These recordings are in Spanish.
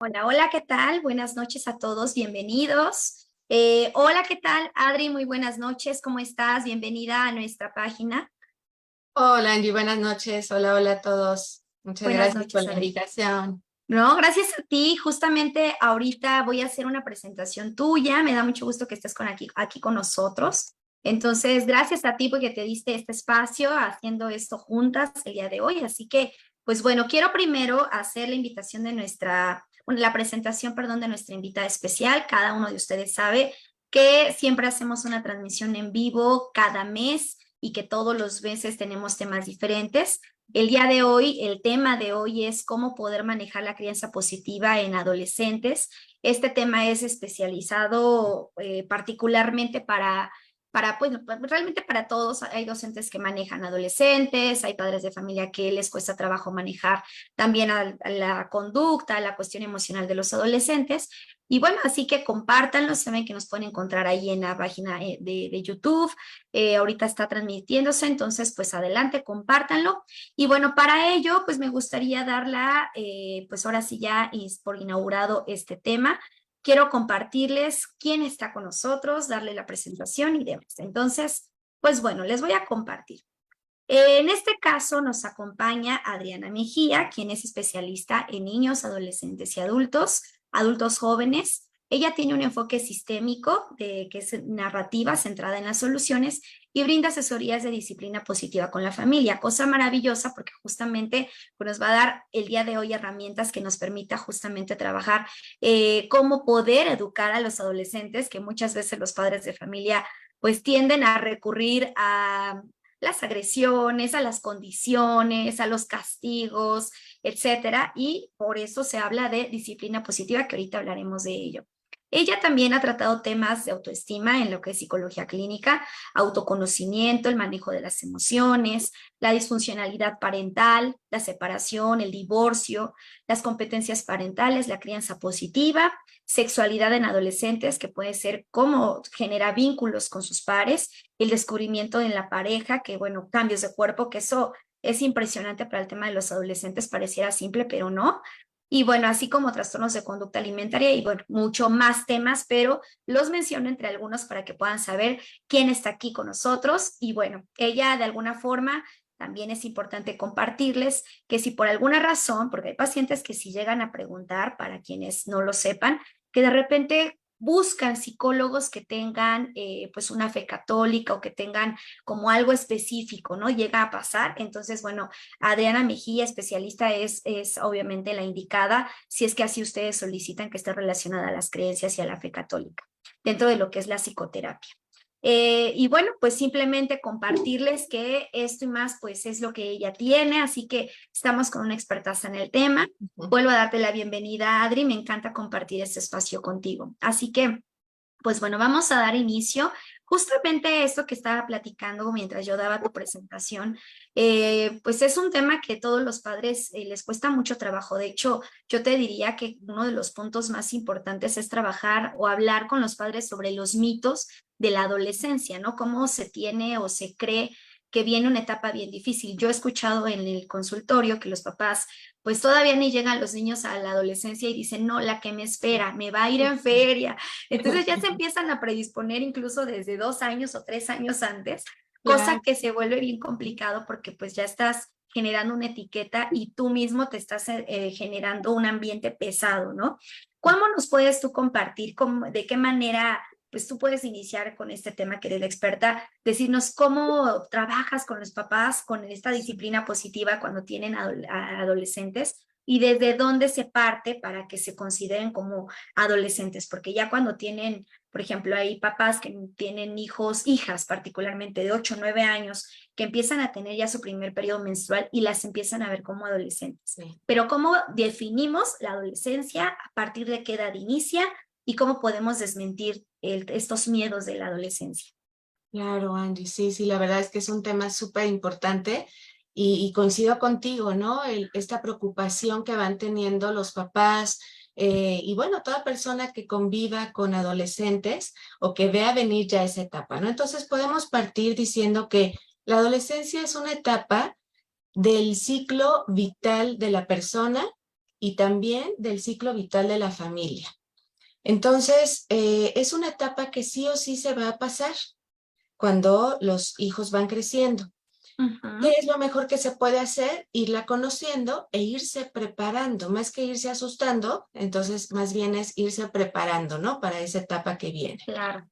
Hola, hola, ¿qué tal? Buenas noches a todos, bienvenidos. Hola, ¿qué tal? Adri, muy buenas noches, ¿cómo estás? Bienvenida a nuestra página. Hola Angie, buenas noches. Hola, hola a todos. Muchas Buenas gracias por noches, la Adri. invitación. No, gracias a ti. Justamente ahorita voy a hacer una presentación tuya. Me da mucho gusto que estés aquí con nosotros. Entonces, gracias a ti porque te diste este espacio haciendo esto juntas el día de hoy. Así que, pues bueno, quiero primero hacer la invitación de la presentación, perdón, de nuestra invitada especial. Cada uno de ustedes sabe que siempre hacemos una transmisión en vivo cada mes y que todos los meses tenemos temas diferentes. El día de hoy, el tema de hoy es cómo poder manejar la crianza positiva en adolescentes. Este tema es especializado particularmente pues, realmente para todos. Hay docentes que manejan adolescentes, hay padres de familia que les cuesta trabajo manejar también a la conducta, a la cuestión emocional de los adolescentes. Y bueno, así que compártanlo, saben que nos pueden encontrar ahí en la página de YouTube. Ahorita está transmitiéndose, entonces pues adelante, compártanlo. Y bueno, para ello, pues me gustaría pues ahora sí ya es por inaugurado este tema. Quiero compartirles quién está con nosotros, darle la presentación y demás. Entonces, pues bueno, les voy a compartir. En este caso nos acompaña Adriana Mejía, quien es especialista en niños, adolescentes y adultos jóvenes. Ella tiene un enfoque sistémico que es narrativa centrada en las soluciones y brinda asesorías de disciplina positiva con la familia, cosa maravillosa porque justamente pues, nos va a dar el día de hoy herramientas que nos permita justamente trabajar cómo poder educar a los adolescentes, que muchas veces los padres de familia pues tienden a recurrir a las agresiones, a las condiciones, a los castigos, etcétera, y por eso se habla de disciplina positiva, que ahorita hablaremos de ello. Ella también ha tratado temas de autoestima en lo que es psicología clínica, autoconocimiento, el manejo de las emociones, la disfuncionalidad parental, la separación, el divorcio, las competencias parentales, la crianza positiva, sexualidad en adolescentes, que puede ser cómo genera vínculos con sus pares, el descubrimiento en la pareja, que bueno, cambios de cuerpo, que eso es impresionante para el tema de los adolescentes, pareciera simple, pero no. Y bueno, así como trastornos de conducta alimentaria y bueno, mucho más temas, pero los menciono entre algunos para que puedan saber quién está aquí con nosotros. Y bueno, ella de alguna forma también es importante compartirles que si por alguna razón, porque hay pacientes que si llegan a preguntar, para quienes no lo sepan, que de repente buscan psicólogos que tengan pues una fe católica o que tengan como algo específico, ¿no? Llega a pasar. Entonces, bueno, Adriana Mejía, especialista, es obviamente la indicada si es que así ustedes solicitan que esté relacionada a las creencias y a la fe católica, dentro de lo que es la psicoterapia. Y bueno, pues simplemente compartirles que esto y más pues es lo que ella tiene, así que estamos con una expertaza en el tema. Vuelvo a darte la bienvenida, Adri, me encanta compartir este espacio contigo. Así que, pues bueno, vamos a dar inicio. Justamente esto que estaba platicando mientras yo daba tu presentación, pues es un tema que todos los padres les cuesta mucho trabajo. De hecho, yo te diría que uno de los puntos más importantes es trabajar o hablar con los padres sobre los mitos de la adolescencia, ¿no? Cómo se tiene o se cree que viene una etapa bien difícil. Yo he escuchado en el consultorio que los papás pues todavía ni llegan los niños a la adolescencia y dicen, no, la que me espera, me va a ir en feria. Entonces ya se empiezan a predisponer incluso desde 2 años o 3 años antes, cosa Claro. que se vuelve bien complicado porque pues ya estás generando una etiqueta y tú mismo te estás generando un ambiente pesado, ¿no? ¿Cómo nos puedes tú compartir, de qué manera pues tú puedes iniciar con este tema que eres la experta, decirnos cómo trabajas con los papás con esta disciplina positiva cuando tienen adolescentes y desde dónde se parte para que se consideren como adolescentes, porque ya cuando tienen, por ejemplo, hay papás que tienen hijos, hijas particularmente de 8 o 9 años, que empiezan a tener ya su primer periodo menstrual y las empiezan a ver como adolescentes. Sí. Pero ¿cómo definimos la adolescencia? ¿A partir de qué edad inicia? ¿Y cómo podemos desmentir estos miedos de la adolescencia? Claro, Angie, sí, sí, la verdad es que es un tema súper importante y coincido contigo, ¿no? Esta preocupación que van teniendo los papás y bueno, toda persona que conviva con adolescentes o que vea venir ya esa etapa, ¿no? Entonces podemos partir diciendo que la adolescencia es una etapa del ciclo vital de la persona y también del ciclo vital de la familia. Entonces, es una etapa que sí o sí se va a pasar cuando los hijos van creciendo. ¿Qué Ujú. es lo mejor que se puede hacer? Irla conociendo e irse preparando, más que irse asustando, entonces más bien es irse preparando, ¿no? Para esa etapa que viene. Claro.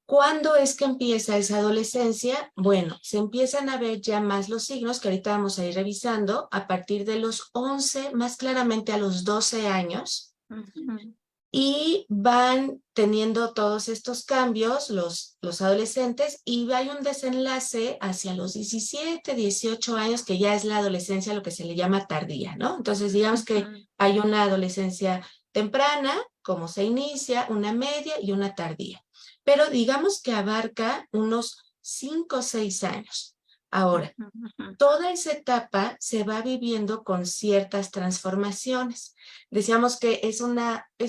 ¿Cuándo es que empieza esa adolescencia? Bueno, se empiezan a ver ya más los signos que ahorita vamos a ir revisando a partir de los 11, más claramente a los 12 años, Ujú. y van teniendo todos estos cambios los adolescentes y hay un desenlace hacia los 17, 18 años, que ya es la adolescencia, lo que se le llama tardía, ¿no? Entonces, digamos que Ujú. hay una adolescencia temprana, como se inicia, una media y una tardía. Pero digamos que abarca unos 5 o 6 años. Ahora, Ujú. Ujú. toda esa etapa se va viviendo con ciertas transformaciones. Decíamos que es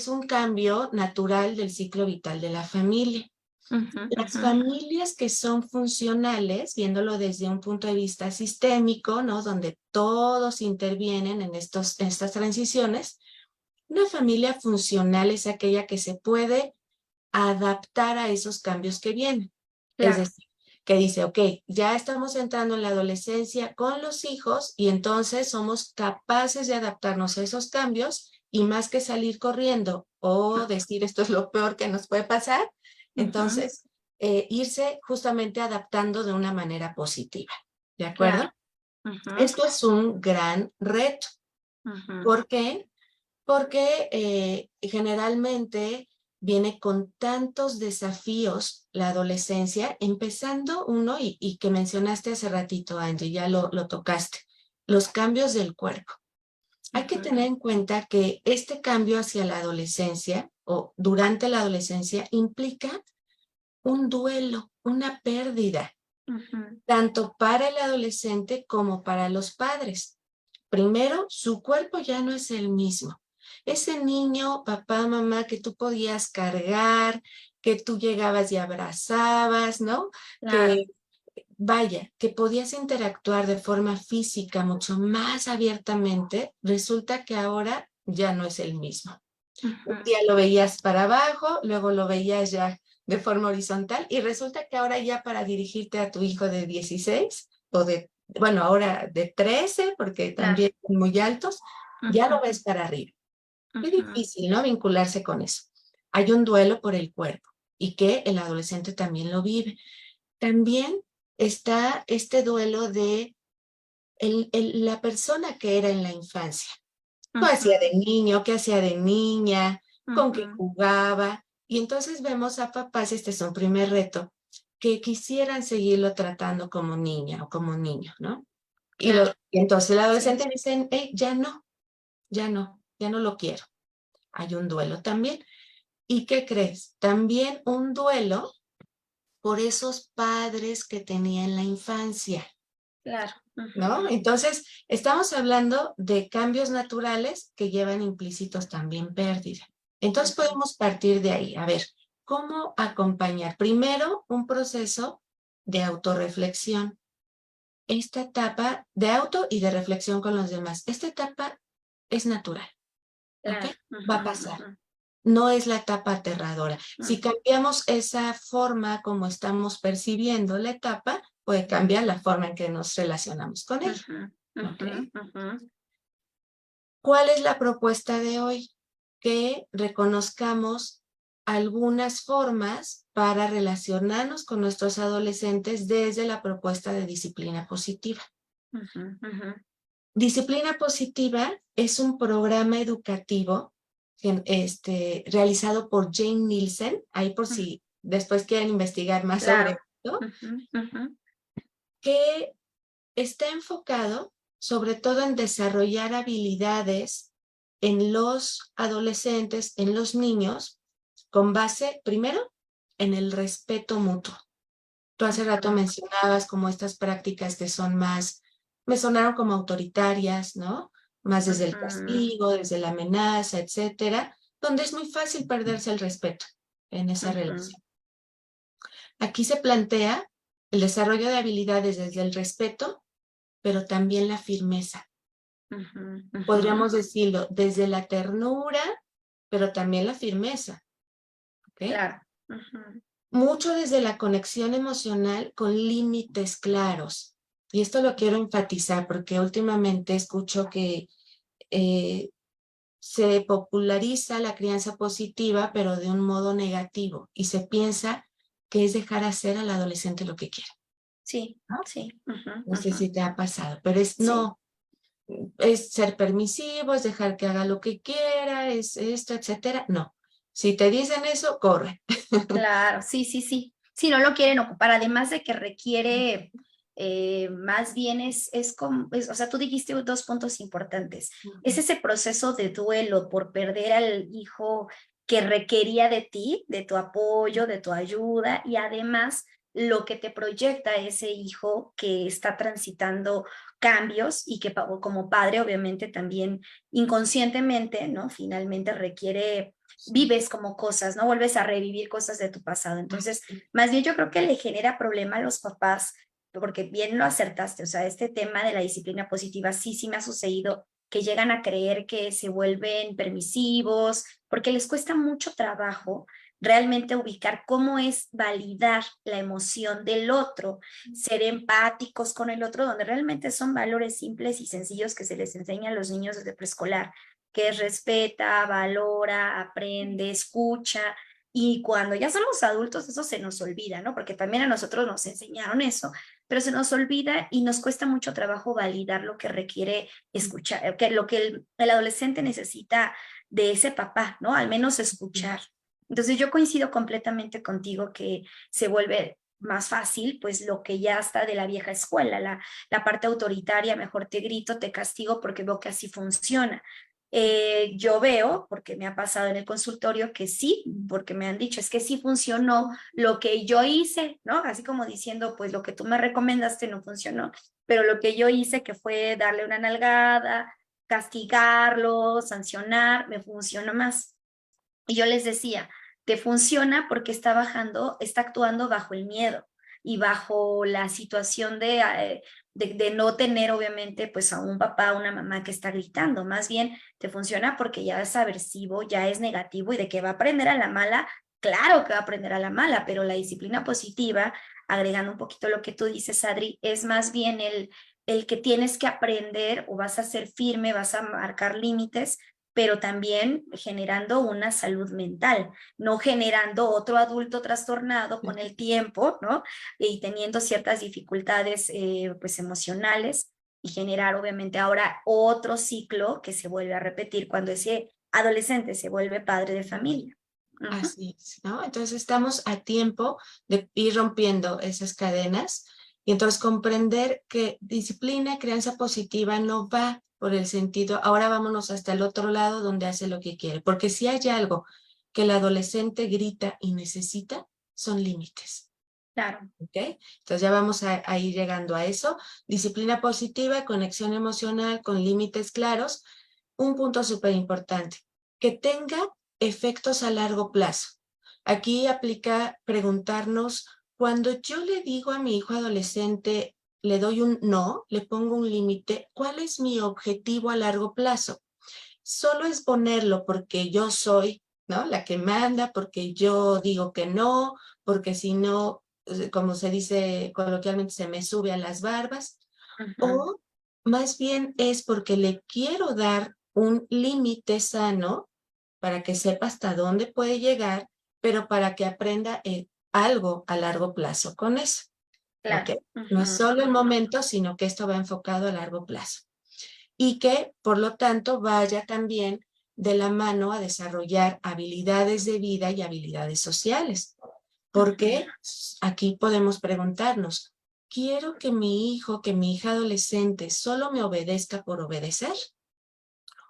un cambio natural del ciclo vital de la familia. Ujú. Las Ujú. familias que son funcionales, viéndolo desde un punto de vista sistémico, ¿no? Donde todos intervienen en estas transiciones, una familia funcional es aquella que se puede adaptar a esos cambios que vienen. Es Claro. decir, que dice, ok, ya estamos entrando en la adolescencia con los hijos y entonces somos capaces de adaptarnos a esos cambios y más que salir corriendo o decir esto es lo peor que nos puede pasar, Ujú. entonces irse justamente adaptando de una manera positiva. ¿De Claro. acuerdo? Ujú. Esto es un gran reto. Ujú. ¿Por qué? Porque generalmente viene con tantos desafíos la adolescencia, empezando uno y que mencionaste hace ratito, Angie, ya lo tocaste, los cambios del cuerpo. Hay que Ujú. tener en cuenta que este cambio hacia la adolescencia o durante la adolescencia implica un duelo, una pérdida, Ujú. tanto para el adolescente como para los padres. Primero, su cuerpo ya no es el mismo. Ese niño, papá, mamá, que tú podías cargar, que tú llegabas y abrazabas, ¿no? Claro. Que vaya, que podías interactuar de forma física mucho más abiertamente, resulta que ahora ya no es el mismo. Un Ujú. día lo veías para abajo, luego lo veías ya de forma horizontal y resulta que ahora ya para dirigirte a tu hijo de 16 o bueno, ahora de 13, porque Claro. también son muy altos, ya lo Ujú. ves para arriba. Es Ujú. difícil, ¿no? Vincularse con eso. Hay un duelo por el cuerpo y que el adolescente también lo vive. También está este duelo de la persona que era en la infancia. ¿Qué hacía de Ujú. niño? ¿Qué hacía de niña? ¿Con qué Ujú. jugaba? Y entonces vemos a papás, este es un primer reto, que quisieran seguirlo tratando como niña o como niño, ¿no? Claro. Y entonces el Sí. adolescente dice, hey, ya no lo quiero. Hay un duelo también. ¿Y qué crees? También un duelo por esos padres que tenía en la infancia. Claro. ¿No? Ujú. Entonces, estamos hablando de cambios naturales que llevan implícitos también pérdida. Entonces, Ujú. podemos partir de ahí. A ver, ¿cómo acompañar? Primero, un proceso de autorreflexión. Esta etapa de auto y de reflexión con los demás. Esta etapa es natural, ¿ok? Claro. Va Ujú. a pasar. Ujú. No es la etapa aterradora. Si Ujú. cambiamos esa forma como estamos percibiendo la etapa, puede cambiar la forma en que nos relacionamos con ella. Ujú. ¿Ok? Ujú. Ujú. ¿Cuál es la propuesta de hoy? Que reconozcamos algunas formas para relacionarnos con nuestros adolescentes desde la propuesta de disciplina positiva. Ujú. Ujú. Disciplina positiva es un programa educativo realizado por Jane Nielsen, ahí por Ujú. si después quieren investigar más Claro. sobre esto, Ujú. Ujú. que está enfocado sobre todo en desarrollar habilidades en los adolescentes, en los niños, con base, primero, en el respeto mutuo. Tú hace rato Ujú, mencionabas como estas prácticas que son más, me sonaron como autoritarias, ¿no? Más desde el ujú, castigo, desde la amenaza, etcétera, donde es muy fácil perderse el respeto en esa ujú, relación. Aquí se plantea el desarrollo de habilidades desde el respeto, pero también la firmeza. ujú, ujú. Podríamos decirlo desde la ternura, pero también la firmeza, ¿ok? Claro. Ujú, Mucho desde la conexión emocional con límites claros. Y esto lo quiero enfatizar porque últimamente escucho que eh, se populariza la crianza positiva, pero de un modo negativo, y se piensa que es dejar hacer al adolescente lo que quiera, sí, ¿no? sí. Ujú, No sé ujú. si te ha pasado, pero es Sí. no, es ser permisivo, es dejar que haga lo que quiera, es esto, etcétera. No. Si te dicen eso, corre. Claro, sí, sí, sí. Sí, no lo quieren ocupar, además de que requiere, más bien es como, o sea, tú dijiste dos puntos importantes. Es ese proceso de duelo por perder al hijo que requería de ti, de tu apoyo, de tu ayuda, y además lo que te proyecta ese hijo que está transitando cambios y que como padre, obviamente, también inconscientemente, ¿no? Finalmente requiere vives como cosas, ¿no? Vuelves a revivir cosas de tu pasado. Entonces, más bien yo creo que le genera problema a los papás, porque bien lo acertaste, o sea, este tema de la disciplina positiva sí, sí me ha sucedido que llegan a creer que se vuelven permisivos, porque les cuesta mucho trabajo realmente ubicar cómo es validar la emoción del otro, ser empáticos con el otro, donde realmente son valores simples y sencillos que se les enseña a los niños desde preescolar, que es respeta, valora, aprende, escucha. Y cuando ya somos adultos, eso se nos olvida, ¿no? Porque también a nosotros nos enseñaron eso, pero se nos olvida y nos cuesta mucho trabajo validar lo que requiere escuchar, que lo que el adolescente necesita de ese papá, ¿no? Al menos escuchar. Entonces yo coincido completamente contigo que se vuelve más fácil, pues lo que ya está de la vieja escuela, la parte autoritaria, mejor te grito, te castigo porque veo que así funciona. Yo veo, porque me ha pasado en el consultorio, que sí, porque me han dicho, es que sí funcionó lo que yo hice, ¿no? Así como diciendo, pues lo que tú me recomendaste no funcionó, pero lo que yo hice, que fue darle una nalgada, castigarlo, sancionar, me funcionó más. Y yo les decía, te funciona porque está bajando, está actuando bajo el miedo y bajo la situación de no tener, obviamente, pues a un papá, una mamá que está gritando. Más bien, te funciona porque ya es aversivo, ya es negativo y de que va a aprender a la mala, claro que va a aprender a la mala, pero la disciplina positiva, agregando un poquito lo que tú dices, Adri, es más bien el que tienes que aprender o vas a ser firme, vas a marcar límites, pero también generando una salud mental, no generando otro adulto trastornado con el tiempo, ¿no? Y teniendo ciertas dificultades, pues emocionales, y generar obviamente ahora otro ciclo que se vuelve a repetir cuando ese adolescente se vuelve padre de familia. Ujú. Así es, ¿no? Entonces estamos a tiempo de ir rompiendo esas cadenas y entonces comprender que disciplina y crianza positiva no va por el sentido, ahora vámonos hasta el otro lado donde hace lo que quiere, porque si hay algo que el adolescente grita y necesita, son límites. Claro. ¿Ok? Entonces ya vamos a ir llegando a eso. Disciplina positiva, conexión emocional con límites claros. Un punto súper importante, que tenga efectos a largo plazo. Aquí aplica preguntarnos, cuando yo le digo a mi hijo adolescente, le doy un no, le pongo un límite, ¿cuál es mi objetivo a largo plazo? Solo es ponerlo porque yo soy, ¿no? La que manda, porque yo digo que no, porque si no, como se dice coloquialmente, se me sube a las barbas, Ujú. o más bien es porque le quiero dar un límite sano para que sepa hasta dónde puede llegar, pero para que aprenda algo a largo plazo con eso, ¿ok? Claro. No es Ujú, solo el ujú. momento, sino que esto va enfocado a largo plazo y que, por lo tanto, vaya también de la mano a desarrollar habilidades de vida y habilidades sociales. Ujú. Porque aquí podemos preguntarnos, ¿quiero que mi hijo, que mi hija adolescente solo me obedezca por obedecer?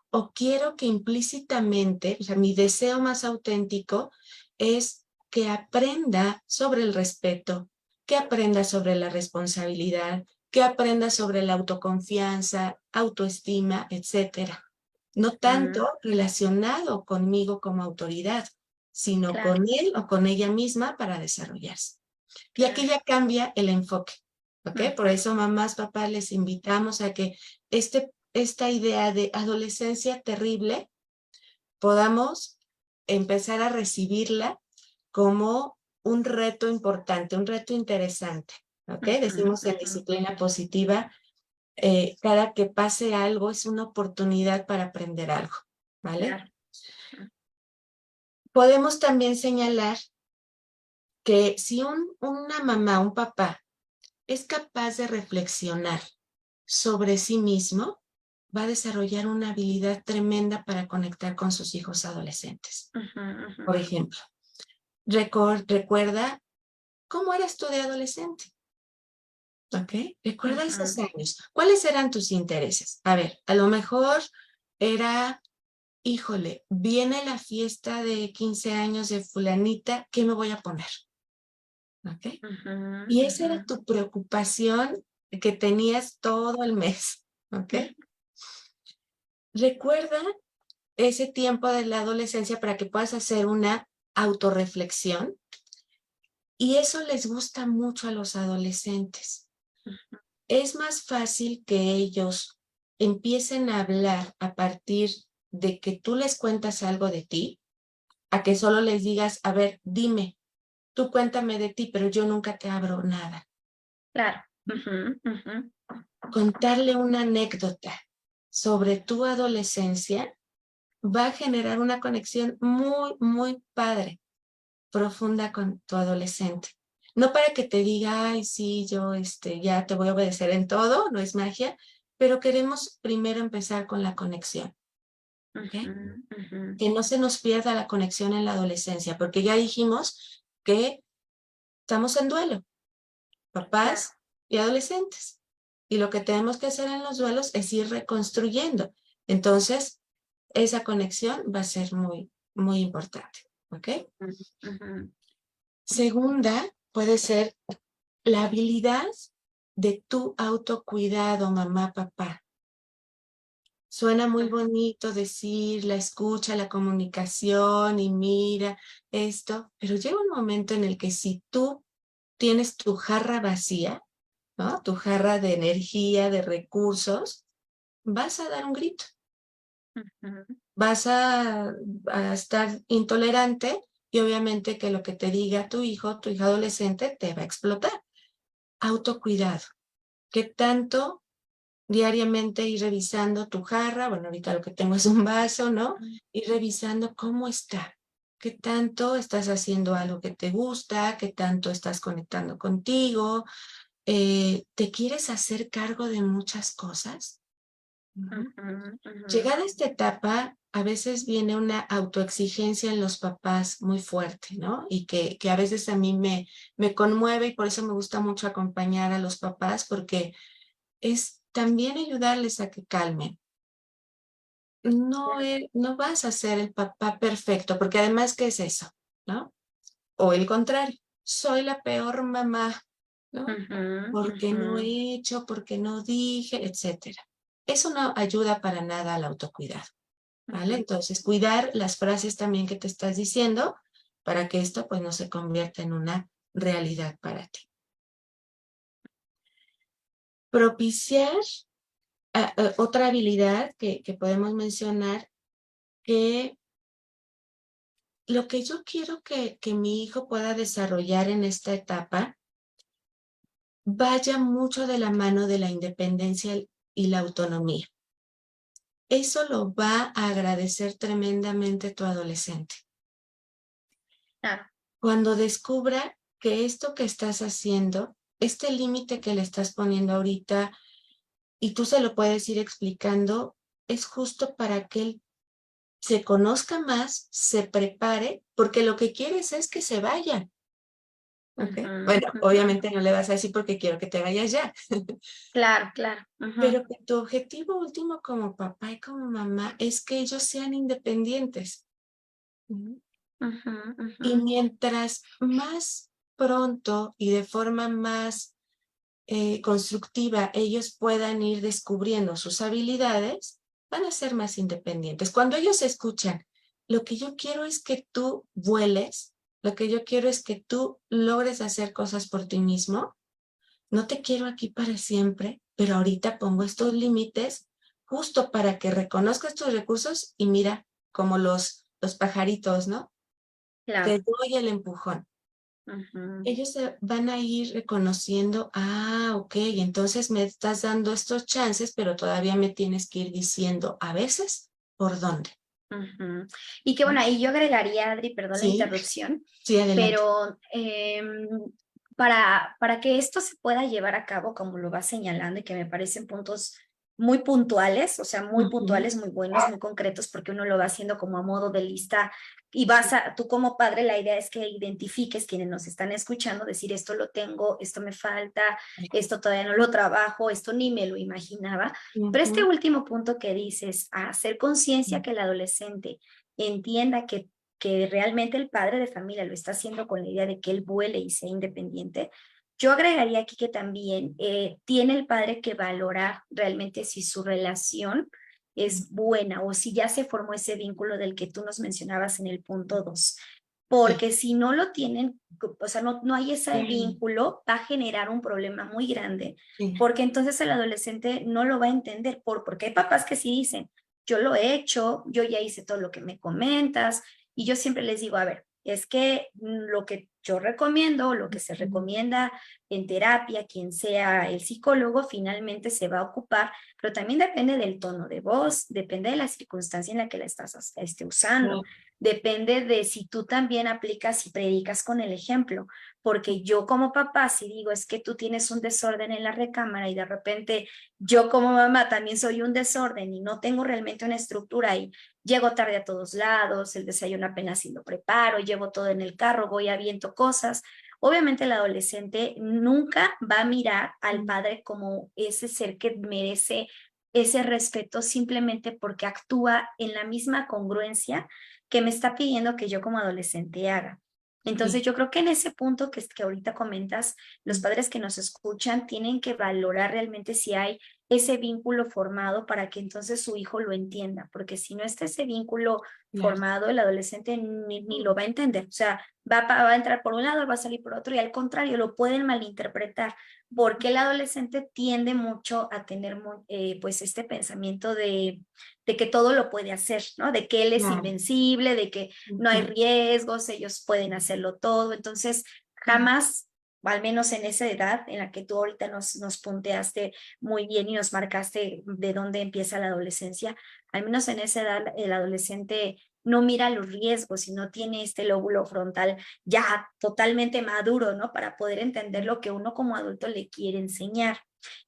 ¿O quiero que implícitamente, o sea, mi deseo más auténtico es que aprenda sobre el respeto, que aprenda sobre la responsabilidad, que aprenda sobre la autoconfianza, autoestima, etcétera. No tanto relacionado conmigo como autoridad, sino Claro, con él o con ella misma para desarrollarse. Y aquí claro. ya cambia el enfoque, ¿ok? Por eso mamás, papás, les invitamos a que esta idea de adolescencia terrible podamos empezar a recibirla como un reto importante, un reto interesante, ¿ok? Decimos en disciplina positiva, cada que pase algo es una oportunidad para aprender algo, ¿vale? Claro. Podemos también señalar que si una mamá, un papá, es capaz de reflexionar sobre sí mismo, va a desarrollar una habilidad tremenda para conectar con sus hijos adolescentes. Por ejemplo, recuerda cómo eras tú de adolescente, ¿ok? Recuerda esos años. ¿Cuáles eran tus intereses? A ver, a lo mejor era, híjole, viene la fiesta de 15 años de fulanita, ¿qué me voy a poner? ¿Ok? Y esa era tu preocupación que tenías todo el mes, ¿ok? Recuerda ese tiempo de la adolescencia para que puedas hacer una autorreflexión y eso les gusta mucho a los adolescentes. Es más fácil que ellos empiecen a hablar a partir de que tú les cuentas algo de ti, a que solo les digas, a ver, dime, tú cuéntame de ti, pero yo nunca te abro nada. Claro. Contarle una anécdota sobre tu adolescencia va a generar una conexión muy, muy padre, profunda con tu adolescente. No para que te diga, ay, sí, yo ya te voy a obedecer en todo, no es magia, pero queremos primero empezar con la conexión. ¿Okay? Que no se nos pierda la conexión en la adolescencia, porque ya dijimos que estamos en duelo, Claro. papás y adolescentes. Y lo que tenemos que hacer en los duelos es ir reconstruyendo. Entonces, esa conexión va a ser muy, muy importante. ¿Ok? Segunda, puede ser la habilidad de tu autocuidado, mamá, papá. Suena muy bonito decir la escucha, la comunicación y mira esto, pero llega un momento en el que si tú tienes tu jarra vacía, ¿no? Tu jarra de energía, de recursos, vas a dar un grito, vas a estar intolerante y obviamente que lo que te diga tu hijo, tu hija adolescente, te va a explotar. Autocuidado. ¿Qué tanto diariamente ir revisando tu jarra? Bueno, ahorita lo que tengo es un vaso, ¿no? Ir revisando cómo está. ¿Qué tanto estás haciendo algo que te gusta? ¿Qué tanto estás conectando contigo? ¿Te quieres hacer cargo de muchas cosas? Llegada a esta etapa, a veces viene una autoexigencia en los papás muy fuerte, ¿no? Y que a veces a mí me conmueve y por eso me gusta mucho acompañar a los papás porque es también ayudarles a que calmen. No vas a ser el papá perfecto, porque además, ¿qué es eso? ¿No? O el contrario, soy la peor mamá, ¿no? Porque no he hecho, porque no dije, etcétera. Eso no ayuda para nada al autocuidado, ¿vale? Entonces, cuidar las frases también que te estás diciendo para que esto pues no se convierta en una realidad para ti. Propiciar otra habilidad que podemos mencionar, que lo que yo quiero que mi hijo pueda desarrollar en esta etapa vaya mucho de la mano de la independencia y la autonomía. Eso lo va a agradecer tremendamente tu adolescente. Claro. Cuando descubra que esto que estás haciendo, este límite que le estás poniendo ahorita, y tú se lo puedes ir explicando, es justo para que él se conozca más, se prepare, porque lo que quieres es que se vaya. ¿Okay? Bueno, obviamente no le vas a decir porque quiero que te vayas ya, Claro, claro. pero que tu objetivo último como papá y como mamá es que ellos sean independientes. Y mientras más pronto y de forma más constructiva ellos puedan ir descubriendo sus habilidades, van a ser más independientes. Cuando ellos escuchan, lo que yo quiero es que tú vueles, lo que yo quiero es que tú logres hacer cosas por ti mismo, no te quiero aquí para siempre, pero ahorita pongo estos límites justo para que reconozcas tus recursos y mira, como los pajaritos, ¿no? Te Claro. doy el empujón. Ujú. Ellos se van a ir reconociendo, ok, entonces me estás dando estos chances, pero todavía me tienes que ir diciendo a veces por dónde. Ujú. Y que bueno, ¿No? ahí yo agregaría, Adri, perdón la Sí, interrupción, sí, adelante. pero para que esto se pueda llevar a cabo, como lo vas señalando, y que me parecen puntos muy puntuales, o sea, muy Ujú, puntuales, muy buenos, muy concretos, porque uno lo va haciendo como a modo de lista y sí, tú como padre, la idea es que identifiques quienes nos están escuchando, decir, esto lo tengo, esto me falta, esto todavía no lo trabajo, esto ni me lo imaginaba. Pero este ujú, último punto que dices, hacer conciencia que el adolescente entienda que realmente el padre de familia lo está haciendo con la idea de que él vuele y sea independiente, yo agregaría aquí que también tiene el padre que valorar realmente si su relación es buena o si ya se formó ese vínculo del que tú nos mencionabas en el punto 2. sí, Porque si no lo tienen, o sea, no hay ese sí, vínculo, va a generar un problema muy grande, sí, porque entonces el adolescente no lo va a entender, porque hay papás que sí dicen, yo lo he hecho, yo ya hice todo lo que me comentas, y yo siempre les digo, a ver, es que lo que yo recomiendo, lo que se ujú, recomienda en terapia, quien sea el psicólogo, finalmente se va a ocupar, pero también depende del tono de voz, depende de la circunstancia en la que la estás usando, claro, depende de si tú también aplicas y predicas con el ejemplo, porque yo como papá, si digo es que tú tienes un desorden en la recámara y de repente yo como mamá también soy un desorden y no tengo realmente una estructura y llego tarde a todos lados, el desayuno apenas si lo preparo, llevo todo en el carro, voy aviento cosas. Obviamente el adolescente nunca va a mirar al mm, padre como ese ser que merece ese respeto simplemente porque actúa en la misma congruencia que me está pidiendo que yo como adolescente haga. Entonces sí, yo creo que en ese punto que ahorita comentas, los mm, padres que nos escuchan tienen que valorar realmente si hay ese vínculo formado para que entonces su hijo lo entienda, porque si no está ese vínculo claro, formado, el adolescente ni lo va a entender, o sea, va a entrar por un lado, va a salir por otro y al contrario, lo pueden malinterpretar, porque el adolescente tiende mucho a tener pues este pensamiento de que todo lo puede hacer, ¿no? De que él es claro, invencible, de que no hay ujú, riesgos, ellos pueden hacerlo todo, entonces mm, jamás, al menos en esa edad en la que tú ahorita nos punteaste muy bien y nos marcaste de dónde empieza la adolescencia, al menos en esa edad el adolescente no mira los riesgos y no tiene este lóbulo frontal ya totalmente maduro, ¿no? Para poder entender lo que uno como adulto le quiere enseñar.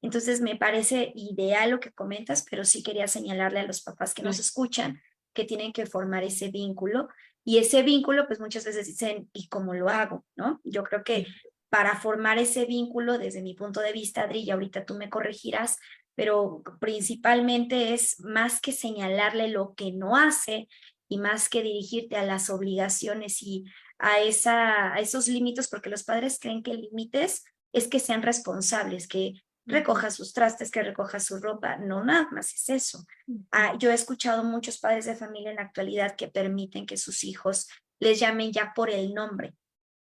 Entonces me parece ideal lo que comentas, pero sí quería señalarle a los papás que nos claro, escuchan que tienen que formar ese vínculo y ese vínculo pues muchas veces dicen, ¿y cómo lo hago? ¿No? Yo creo que sí, para formar ese vínculo, desde mi punto de vista, Adri, y ahorita tú me corregirás, pero principalmente es más que señalarle lo que no hace y más que dirigirte a las obligaciones y a esos límites, porque los padres creen que límites es que sean responsables, que ujú, recoja sus trastes, que recoja su ropa. No, nada más es eso. ujú, Yo he escuchado muchos padres de familia en la actualidad que permiten que sus hijos les llamen ya por el nombre,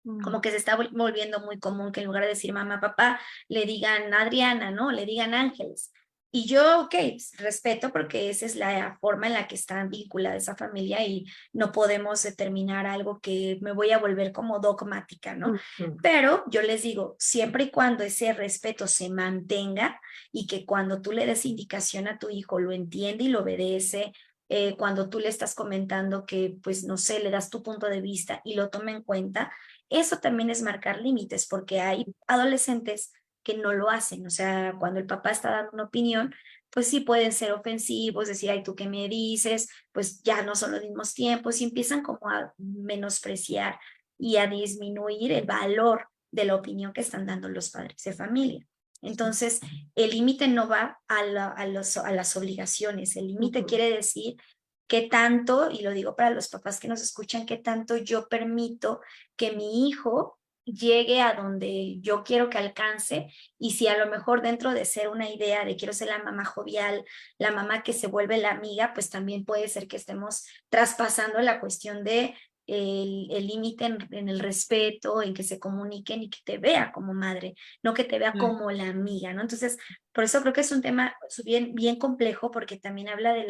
mm, como que se está volviendo muy común que en lugar de decir mamá, papá, le digan Adriana, ¿no? Le digan Ángeles. Y yo, ok, respeto porque esa es la forma en la que está vinculada esa familia y no podemos determinar algo que me voy a volver como dogmática, ¿no? ujú, Pero yo les digo, siempre y cuando ese respeto se mantenga y que cuando tú le des indicación a tu hijo lo entiende y lo obedece, cuando tú le estás comentando que, pues, no sé, le das tu punto de vista y lo toma en cuenta, eso también es marcar límites, porque hay adolescentes que no lo hacen. O sea, cuando el papá está dando una opinión, pues sí pueden ser ofensivos, decir, ay, ¿tú qué me dices? Pues ya no son los mismos tiempos y empiezan como a menospreciar y a disminuir el valor de la opinión que están dando los padres de familia. Entonces, el límite no va a las obligaciones, el límite ujú, quiere decir qué tanto, y lo digo para los papás que nos escuchan, qué tanto yo permito que mi hijo llegue a donde yo quiero que alcance, y si a lo mejor dentro de ser una idea de quiero ser la mamá jovial, la mamá que se vuelve la amiga, pues también puede ser que estemos traspasando la cuestión de el límite en el respeto, en que se comuniquen y que te vea como madre, no que te vea Claro. como la amiga, ¿no? Entonces, por eso creo que es un tema bien, bien complejo, porque también habla de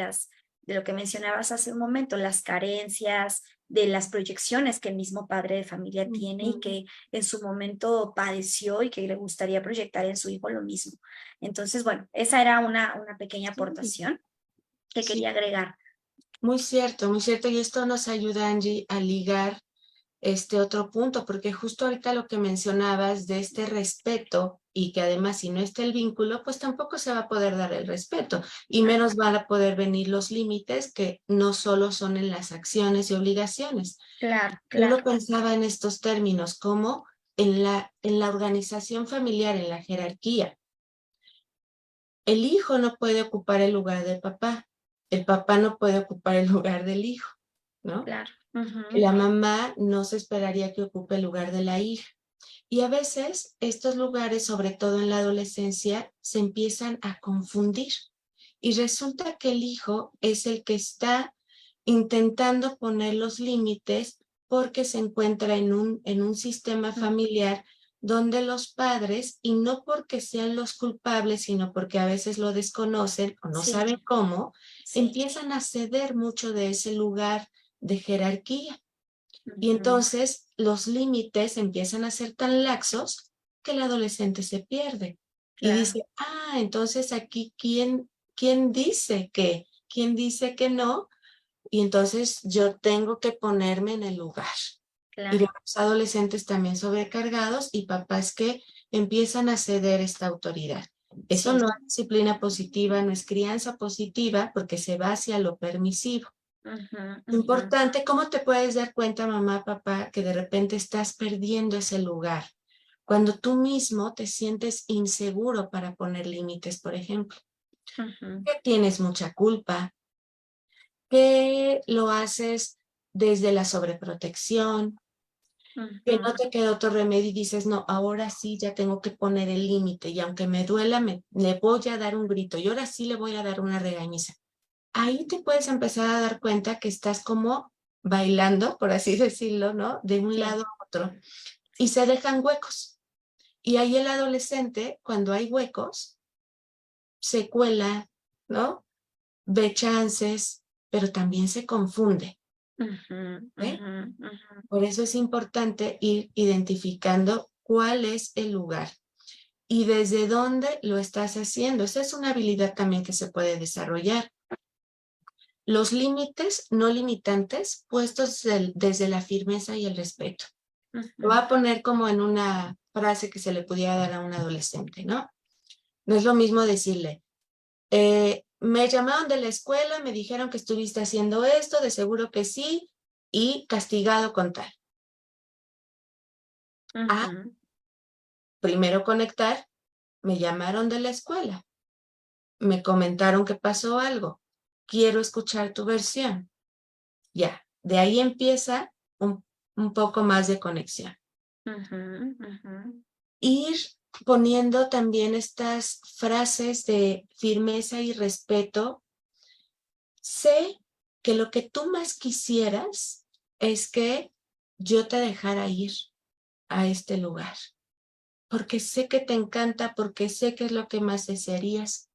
lo que mencionabas hace un momento, las carencias, de las proyecciones que el mismo padre de familia tiene y Ujú. que en su momento padeció y que le gustaría proyectar en su hijo lo mismo. Entonces, bueno, esa era una pequeña Sí, aportación que sí, quería agregar. muy cierto, muy cierto. Y esto nos ayuda, Angie, a ligar este otro punto, porque justo ahorita lo que mencionabas de este respeto y que además si no está el vínculo, pues tampoco se va a poder dar el respeto y menos van a poder venir los límites que no solo son en las acciones y obligaciones. Claro, Yo claro. lo pensaba en estos términos, como en la organización familiar, en la jerarquía. El hijo no puede ocupar el lugar del papá, el papá no puede ocupar el lugar del hijo, ¿no? Claro. Ujú. La mamá no se esperaría que ocupe el lugar de la hija. Y a veces estos lugares, sobre todo en la adolescencia, se empiezan a confundir. Y resulta que el hijo es el que está intentando poner los límites porque se encuentra en un sistema familiar donde los padres, y no porque sean los culpables, sino porque a veces lo desconocen o no Sí, saben cómo, sí. empiezan a ceder mucho de ese lugar de jerarquía. Y Ujú. entonces los límites empiezan a ser tan laxos que el adolescente se pierde y Claro, dice, ah, entonces aquí quién dice que, quién dice que no, y entonces yo tengo que ponerme en el lugar. Y claro. vemos adolescentes también sobrecargados y papás que empiezan a ceder esta autoridad. Eso Sí. no es disciplina positiva, no es crianza positiva porque se va hacia lo permisivo. Ujú, ujú. Importante, ¿cómo te puedes dar cuenta, mamá, papá, que de repente estás perdiendo ese lugar? Cuando tú mismo te sientes inseguro para poner límites, por ejemplo, Ujú, que tienes mucha culpa, que lo haces desde la sobreprotección, que ujú. no te queda otro remedio y dices, no, ahora sí ya tengo que poner el límite y aunque me duela, le voy a dar un grito y ahora sí le voy a dar una regañiza. Ahí te puedes empezar a dar cuenta que estás como bailando, por así decirlo, ¿no? De un Sí, lado a otro y se dejan huecos. Y ahí el adolescente, cuando hay huecos, se cuela, ¿no? Ve chances, pero también se confunde, ujú, ¿eh? ujú, ujú. Por eso es importante ir identificando cuál es el lugar y desde dónde lo estás haciendo. Esa es una habilidad también que se puede desarrollar. Los límites no limitantes puestos desde la firmeza y el respeto. Lo voy Ujú. a poner como en una frase que se le pudiera dar a un adolescente, ¿no? No es lo mismo decirle, me llamaron de la escuela, me dijeron que estuviste haciendo esto, de seguro que sí, y castigado con tal. Ah, Ujú. primero conectar, me llamaron de la escuela, me comentaron que pasó algo, quiero escuchar tu versión. Ya, de ahí empieza un poco más de conexión. Ujú, ujú. Ir poniendo también estas frases de firmeza y respeto. Sé que lo que tú más quisieras es que yo te dejara ir a este lugar, porque sé que te encanta, porque sé que es lo que más desearías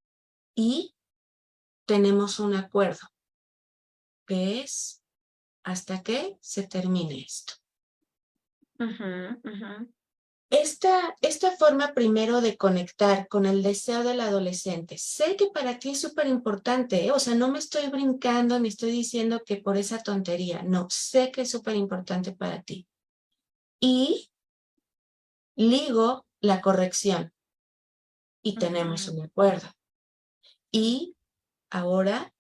y tenemos un acuerdo, que es hasta que se termine esto. Ujú, ujú. Esta forma primero de conectar con el deseo del adolescente, sé que para ti es súper importante, ¿eh? O sea, no me estoy brincando ni estoy diciendo que por esa tontería, no, sé que es súper importante para ti. Y ligo la corrección y tenemos Ujú. un acuerdo. Y ahora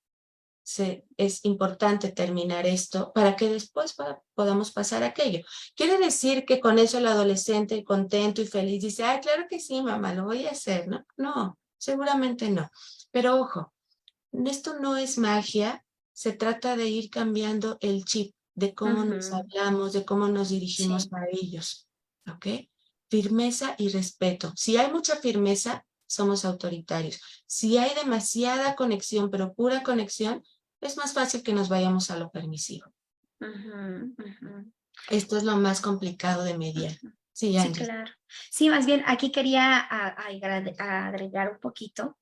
es importante terminar esto para que después podamos pasar aquello. ¿Quiere decir que con eso el adolescente contento y feliz dice, ay, claro que sí, mamá, lo voy a hacer? No, no, seguramente no. Pero ojo, esto no es magia, se trata de ir cambiando el chip de cómo nos Ujú. hablamos, de cómo nos dirigimos Sí, a ellos. ¿ok? Firmeza y respeto. Si hay mucha firmeza, somos autoritarios. Si hay demasiada conexión, pero pura conexión, es más fácil que nos vayamos a lo permisivo. Ujú, ujú. Esto es lo más complicado de mediar. Sí, Sí, Angie. claro. Sí, más bien aquí quería agregar un poquito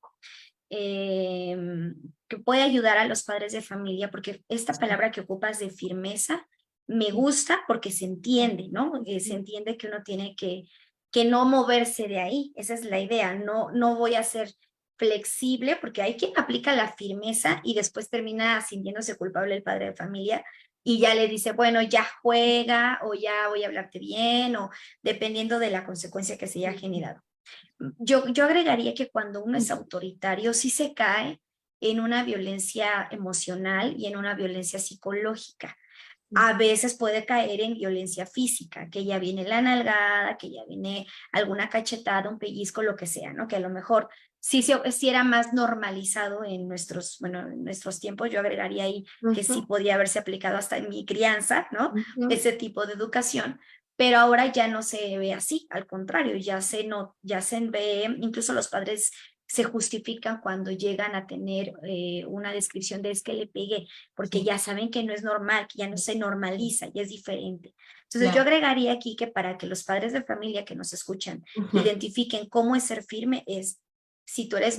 que puede ayudar a los padres de familia, porque esta palabra que ocupas de firmeza me gusta porque se entiende, ¿no? Se entiende que uno tiene que no moverse de ahí. Esa es la idea. No, no voy a ser flexible porque hay quien aplica la firmeza y después termina sintiéndose culpable el padre de familia y ya le dice, bueno, ya juega o ya voy a hablarte bien o dependiendo de la consecuencia que se haya generado. Yo agregaría que cuando uno es autoritario, sí se cae en una violencia emocional y en una violencia psicológica. A veces puede caer en violencia física, que ya viene la nalgada, que ya viene alguna cachetada, un pellizco, lo que sea, ¿no? Que a lo mejor sí era más normalizado en nuestros, bueno, en nuestros tiempos. Yo agregaría ahí que sí podía haberse aplicado hasta en mi crianza, ¿no? Ese tipo de educación, pero ahora ya no se ve así, al contrario, ya se ve, incluso los padres se justifican cuando llegan a tener una descripción de es que le pegué, porque ya saben que no es normal, que ya no se normaliza, ya es diferente. Entonces yo agregaría aquí que para que los padres de familia que nos escuchan identifiquen cómo es ser firme es si tú eres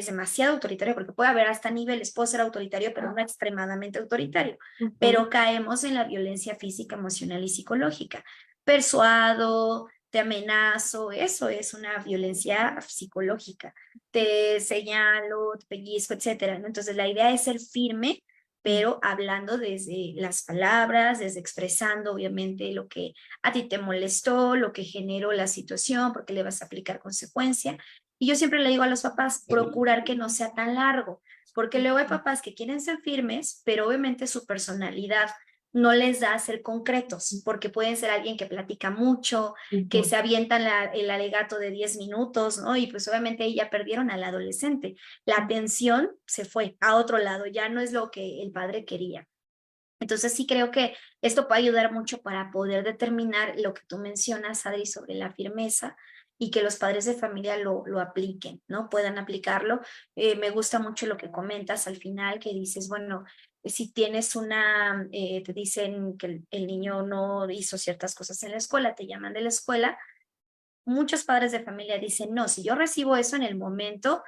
demasiado autoritario, porque puede haber hasta niveles, puedo ser autoritario, pero no extremadamente autoritario, pero caemos en la violencia física, emocional y psicológica. Persuado, te amenazo, eso es una violencia psicológica. Te señalo, te pellizco, etcétera, ¿no? Entonces la idea es ser firme, pero hablando desde las palabras, desde expresando obviamente lo que a ti te molestó, lo que generó la situación, porque le vas a aplicar consecuencia. Y yo siempre le digo a los papás, procurar que no sea tan largo, porque luego hay papás que quieren ser firmes, pero obviamente su personalidad no les da a ser concretos, porque pueden ser alguien que platica mucho, que se avientan el alegato de 10 minutos, ¿no? Y pues obviamente ya perdieron al adolescente. La atención se fue a otro lado, ya no es lo que el padre quería. Entonces sí creo que esto puede ayudar mucho para poder determinar lo que tú mencionas, Adri, sobre la firmeza y que los padres de familia lo apliquen, ¿no? Puedan aplicarlo. Me gusta mucho lo que comentas al final, que dices, bueno, si tienes te dicen que el niño no hizo ciertas cosas en la escuela, te llaman de la escuela, muchos padres de familia dicen, no, si yo recibo eso en el momento,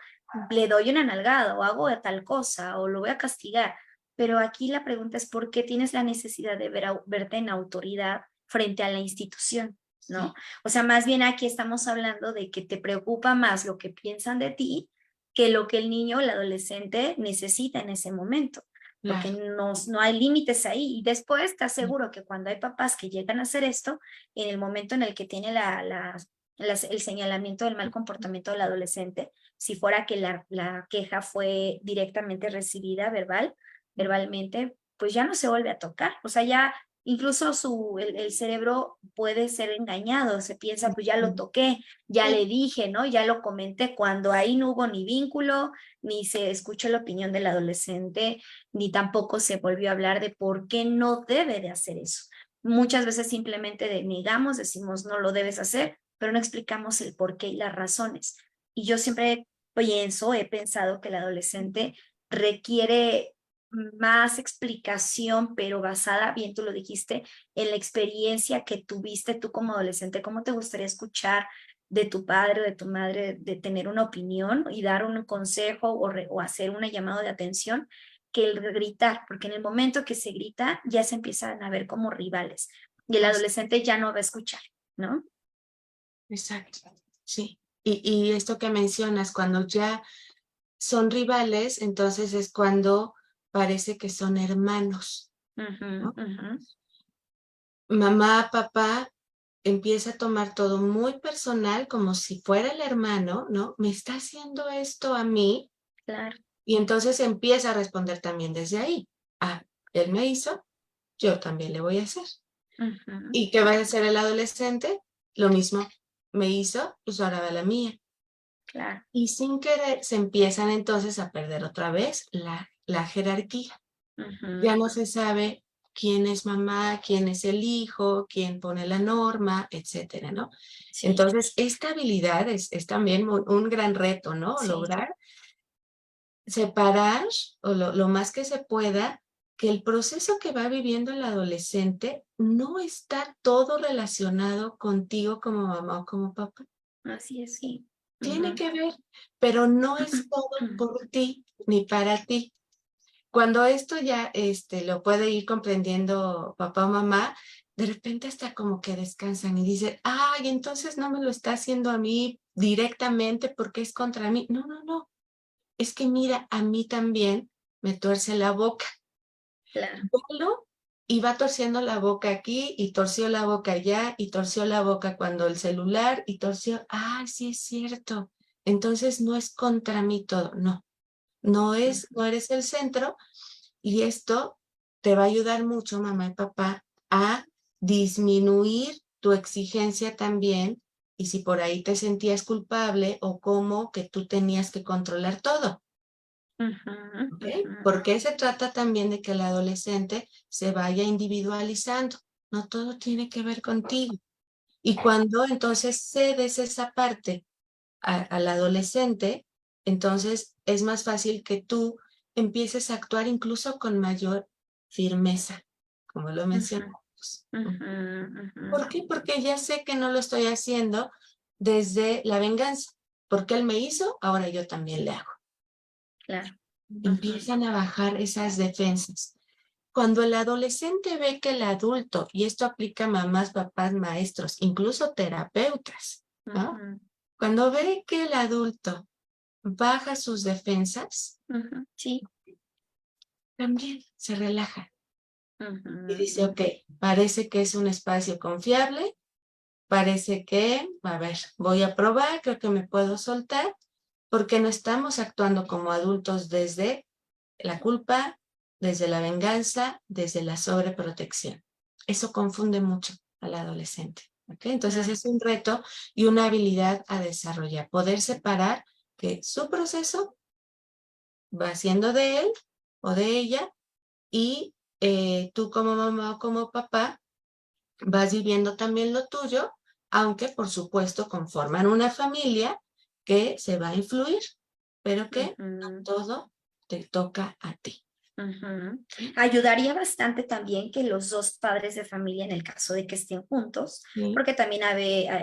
le doy una nalgada o hago tal cosa o lo voy a castigar. Pero aquí la pregunta es, ¿por qué tienes la necesidad de verte en autoridad frente a la institución? ¿No? O sea, más bien aquí estamos hablando de que te preocupa más lo que piensan de ti que lo que el niño o el adolescente necesita en ese momento, porque no hay límites ahí. Y después te aseguro que cuando hay papás que llegan a hacer esto, en el momento en el que tiene el señalamiento del mal comportamiento del adolescente, si fuera que la queja fue directamente recibida verbalmente, pues ya no se vuelve a tocar. O sea, ya incluso el cerebro puede ser engañado, se piensa, pues ya lo toqué, ya le dije, ¿no? Ya lo comenté, cuando ahí no hubo ni vínculo, ni se escuchó la opinión del adolescente, ni tampoco se volvió a hablar de por qué no debe de hacer eso. Muchas veces simplemente denegamos, decimos no lo debes hacer, pero no explicamos el por qué y las razones. Y yo siempre he pensado que el adolescente requiere más explicación, pero basada, bien tú lo dijiste, en la experiencia que tuviste tú como adolescente. ¿Cómo te gustaría escuchar de tu padre o de tu madre, de tener una opinión y dar un consejo o hacer una llamada de atención? Que el gritar, porque en el momento que se grita ya se empiezan a ver como rivales y el adolescente ya no va a escuchar, ¿no? Exacto, sí. Y esto que mencionas, cuando ya son rivales, entonces es cuando parece que son hermanos, ¿no? Mamá, papá empieza a tomar todo muy personal, como si fuera el hermano, ¿no? Me está haciendo esto a mí. Claro. Y entonces empieza a responder también desde ahí. Ah, él me hizo, yo también le voy a hacer. ¿Y qué va a hacer el adolescente? Lo mismo me hizo, pues ahora va la mía. Claro. Y sin querer se empiezan entonces a perder otra vez la jerarquía. Ya no se sabe quién es mamá, quién es el hijo, quién pone la norma, etcétera, ¿no? Sí, Entonces, esta habilidad es también un gran reto, ¿no? sí. Lograr separar o lo más que se pueda que el proceso que va viviendo el adolescente no está todo relacionado contigo como mamá o como papá. Así es, sí. Tiene Ujú. que ver, pero no es todo por ti ni para ti. Cuando esto ya lo puede ir comprendiendo papá o mamá, de repente hasta como que descansan y dicen, ay, entonces no me lo está haciendo a mí directamente porque es contra mí. No, no, no. Es que mira, a mí también me tuerce la boca. Claro. Velo y va torciendo la boca aquí y torció la boca allá y torció la boca cuando el celular y torció, ah, sí es cierto. Entonces no es contra mí todo, no, no eres el centro y esto te va a ayudar mucho, mamá y papá, a disminuir tu exigencia también y si por ahí te sentías culpable o como que tú tenías que controlar todo. Ujú, ¿Ok? ujú. Porque se trata también de que el adolescente se vaya individualizando. No todo tiene que ver contigo. Y cuando entonces cedes esa parte al adolescente, entonces es más fácil que tú empieces a actuar incluso con mayor firmeza, como lo Ujú, mencionamos. ujú, ujú. ¿Por qué? Porque ya sé que no lo estoy haciendo desde la venganza. Porque él me hizo, ahora yo también le hago. Claro. Ujú, Empiezan a bajar esas defensas. Cuando el adolescente ve que el adulto, y esto aplica a mamás, papás, maestros, incluso terapeutas, ¿no? ujú, Cuando ve que el adulto baja sus defensas, ujú. Sí. también se relaja Ujú, y dice, ujú. ok, parece que es un espacio confiable, parece que, a ver, voy a probar, creo que me puedo soltar, porque no estamos actuando como adultos desde la culpa, desde la venganza, desde la sobreprotección. Eso confunde mucho al adolescente. ¿Okay? Entonces Claro. es un reto y una habilidad a desarrollar, poder separar que su proceso va siendo de él o de ella y tú como mamá o como papá vas viviendo también lo tuyo, aunque por supuesto conforman una familia que se va a influir, pero que Ujú, todo te toca a ti. ujú. ¿Sí? Ayudaría bastante también que los dos padres de familia, en el caso de que estén juntos, Sí, porque también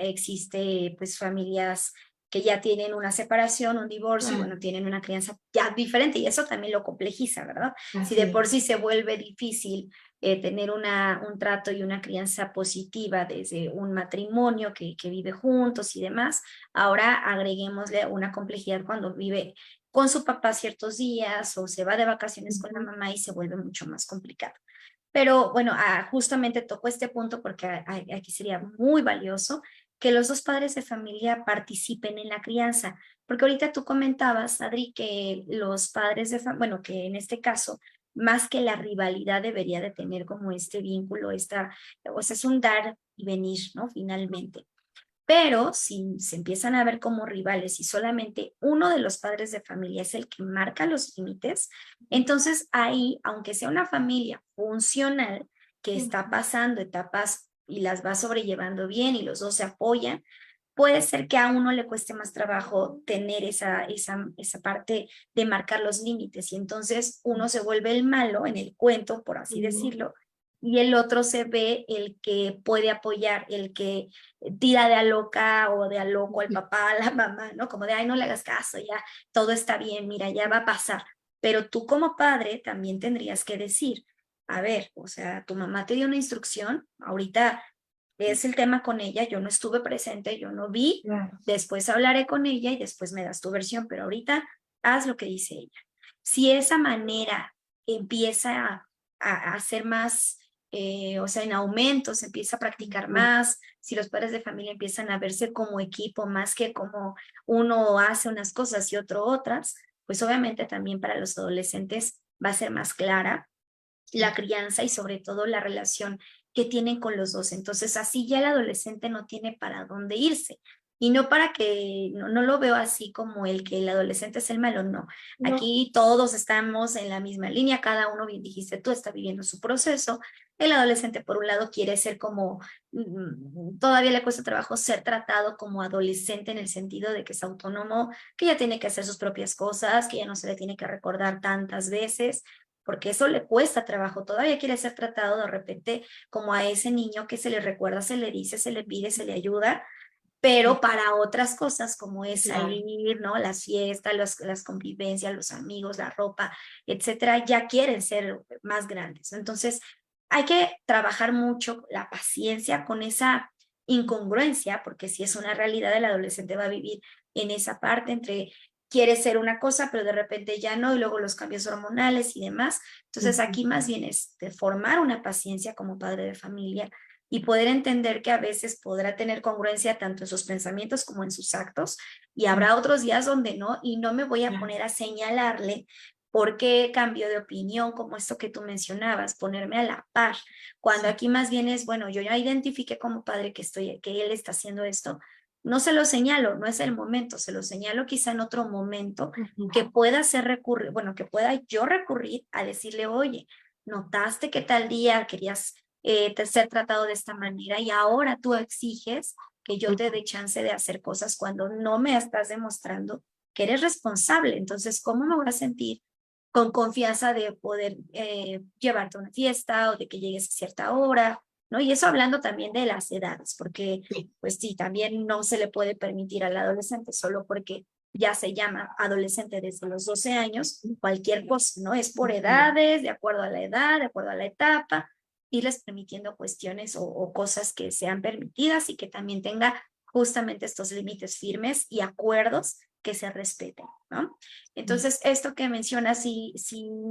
existe pues familias que ya tienen una separación, un divorcio y claro, bueno, tienen una crianza ya diferente y eso también lo complejiza, ¿verdad? Si de así por es. sí se vuelve difícil tener un trato y una crianza positiva desde un matrimonio que vive juntos y demás, ahora agreguémosle una complejidad cuando vive con su papá ciertos días o se va de vacaciones con la Ujú. mamá y se vuelve mucho más complicado. Pero bueno, justamente tocó este punto porque aquí sería muy valioso que los dos padres de familia participen en la crianza, porque ahorita tú comentabas, Adri, que los padres de familia, bueno, que en este caso, más que la rivalidad debería de tener como este vínculo, o sea, es un dar y venir, ¿no? Finalmente. Pero si se empiezan a ver como rivales y solamente uno de los padres de familia es el que marca los límites, entonces ahí, aunque sea una familia funcional que está pasando etapas y las va sobrellevando bien y los dos se apoyan, puede ser que a uno le cueste más trabajo tener esa parte de marcar los límites y entonces uno se vuelve el malo en el cuento, por así Ujú. decirlo, y el otro se ve el que puede apoyar, el que tira de a loca o de a loco al papá, a la mamá, ¿no? Como de, ay, no le hagas caso, ya todo está bien, mira, ya va a pasar. Pero tú como padre también tendrías que decir, a ver, o sea, tu mamá te dio una instrucción, ahorita es el tema con ella, yo no estuve presente, yo no vi, Claro. después hablaré con ella y después me das tu versión, pero ahorita haz lo que dice ella. Si esa manera empieza a ser más, o sea, en aumento, se empieza a practicar Ujú. más, si los padres de familia empiezan a verse como equipo más que como uno hace unas cosas y otro otras, pues obviamente también para los adolescentes va a ser más clara la Sí. crianza y sobre todo la relación que tienen con los dos. Entonces, así ya el adolescente no tiene para dónde irse. Y no para que, no lo veo así como el que el adolescente es el malo, no. No, Aquí todos estamos en la misma línea, cada uno, bien dijiste tú, está viviendo su proceso. El adolescente, por un lado, quiere ser como, todavía le cuesta trabajo ser tratado como adolescente en el sentido de que es autónomo, que ya tiene que hacer sus propias cosas, que ya no se le tiene que recordar tantas veces, porque eso le cuesta trabajo. Todavía quiere ser tratado de repente como a ese niño que se le recuerda, se le dice, se le pide, se le ayuda, pero para otras cosas como es claro. salir, ¿no? Las fiestas, las convivencias, los amigos, la ropa, etcétera, ya quieren ser más grandes. Entonces, hay que trabajar mucho la paciencia con esa incongruencia, porque si es una realidad, el adolescente va a vivir en esa parte entre quiere ser una cosa, pero de repente ya no, y luego los cambios hormonales y demás. Entonces, Ujú. aquí más bien es de formar una paciencia como padre de familia y poder entender que a veces podrá tener congruencia tanto en sus pensamientos como en sus actos, y habrá otros días donde no, y no me voy a Claro. poner a señalarle por qué cambió de opinión, como esto que tú mencionabas, ponerme a la par, cuando Sí. aquí más bien es, bueno, yo ya identifiqué como padre que él está haciendo esto, no se lo señalo, no es el momento, se lo señalo quizá en otro momento Ujú. que pueda ser recurrir, bueno, que pueda yo recurrir a decirle, oye, notaste que tal día querías ser tratado de esta manera y ahora tú exiges que yo te Ujú. dé chance de hacer cosas cuando no me estás demostrando que eres responsable. Entonces, ¿cómo me voy a sentir con confianza de poder llevarte a una fiesta o de que llegues a cierta hora? ¿No? Y eso hablando también de las edades, porque Sí. pues sí, también no se le puede permitir al adolescente solo porque ya se llama adolescente desde los 12 años, cualquier cosa, ¿no? Es por Ujú. edades, de acuerdo a la edad, de acuerdo a la etapa, irles permitiendo cuestiones o cosas que sean permitidas y que también tenga justamente estos límites firmes y acuerdos que se respeten, ¿no? Sí. Entonces, esto que mencionas sí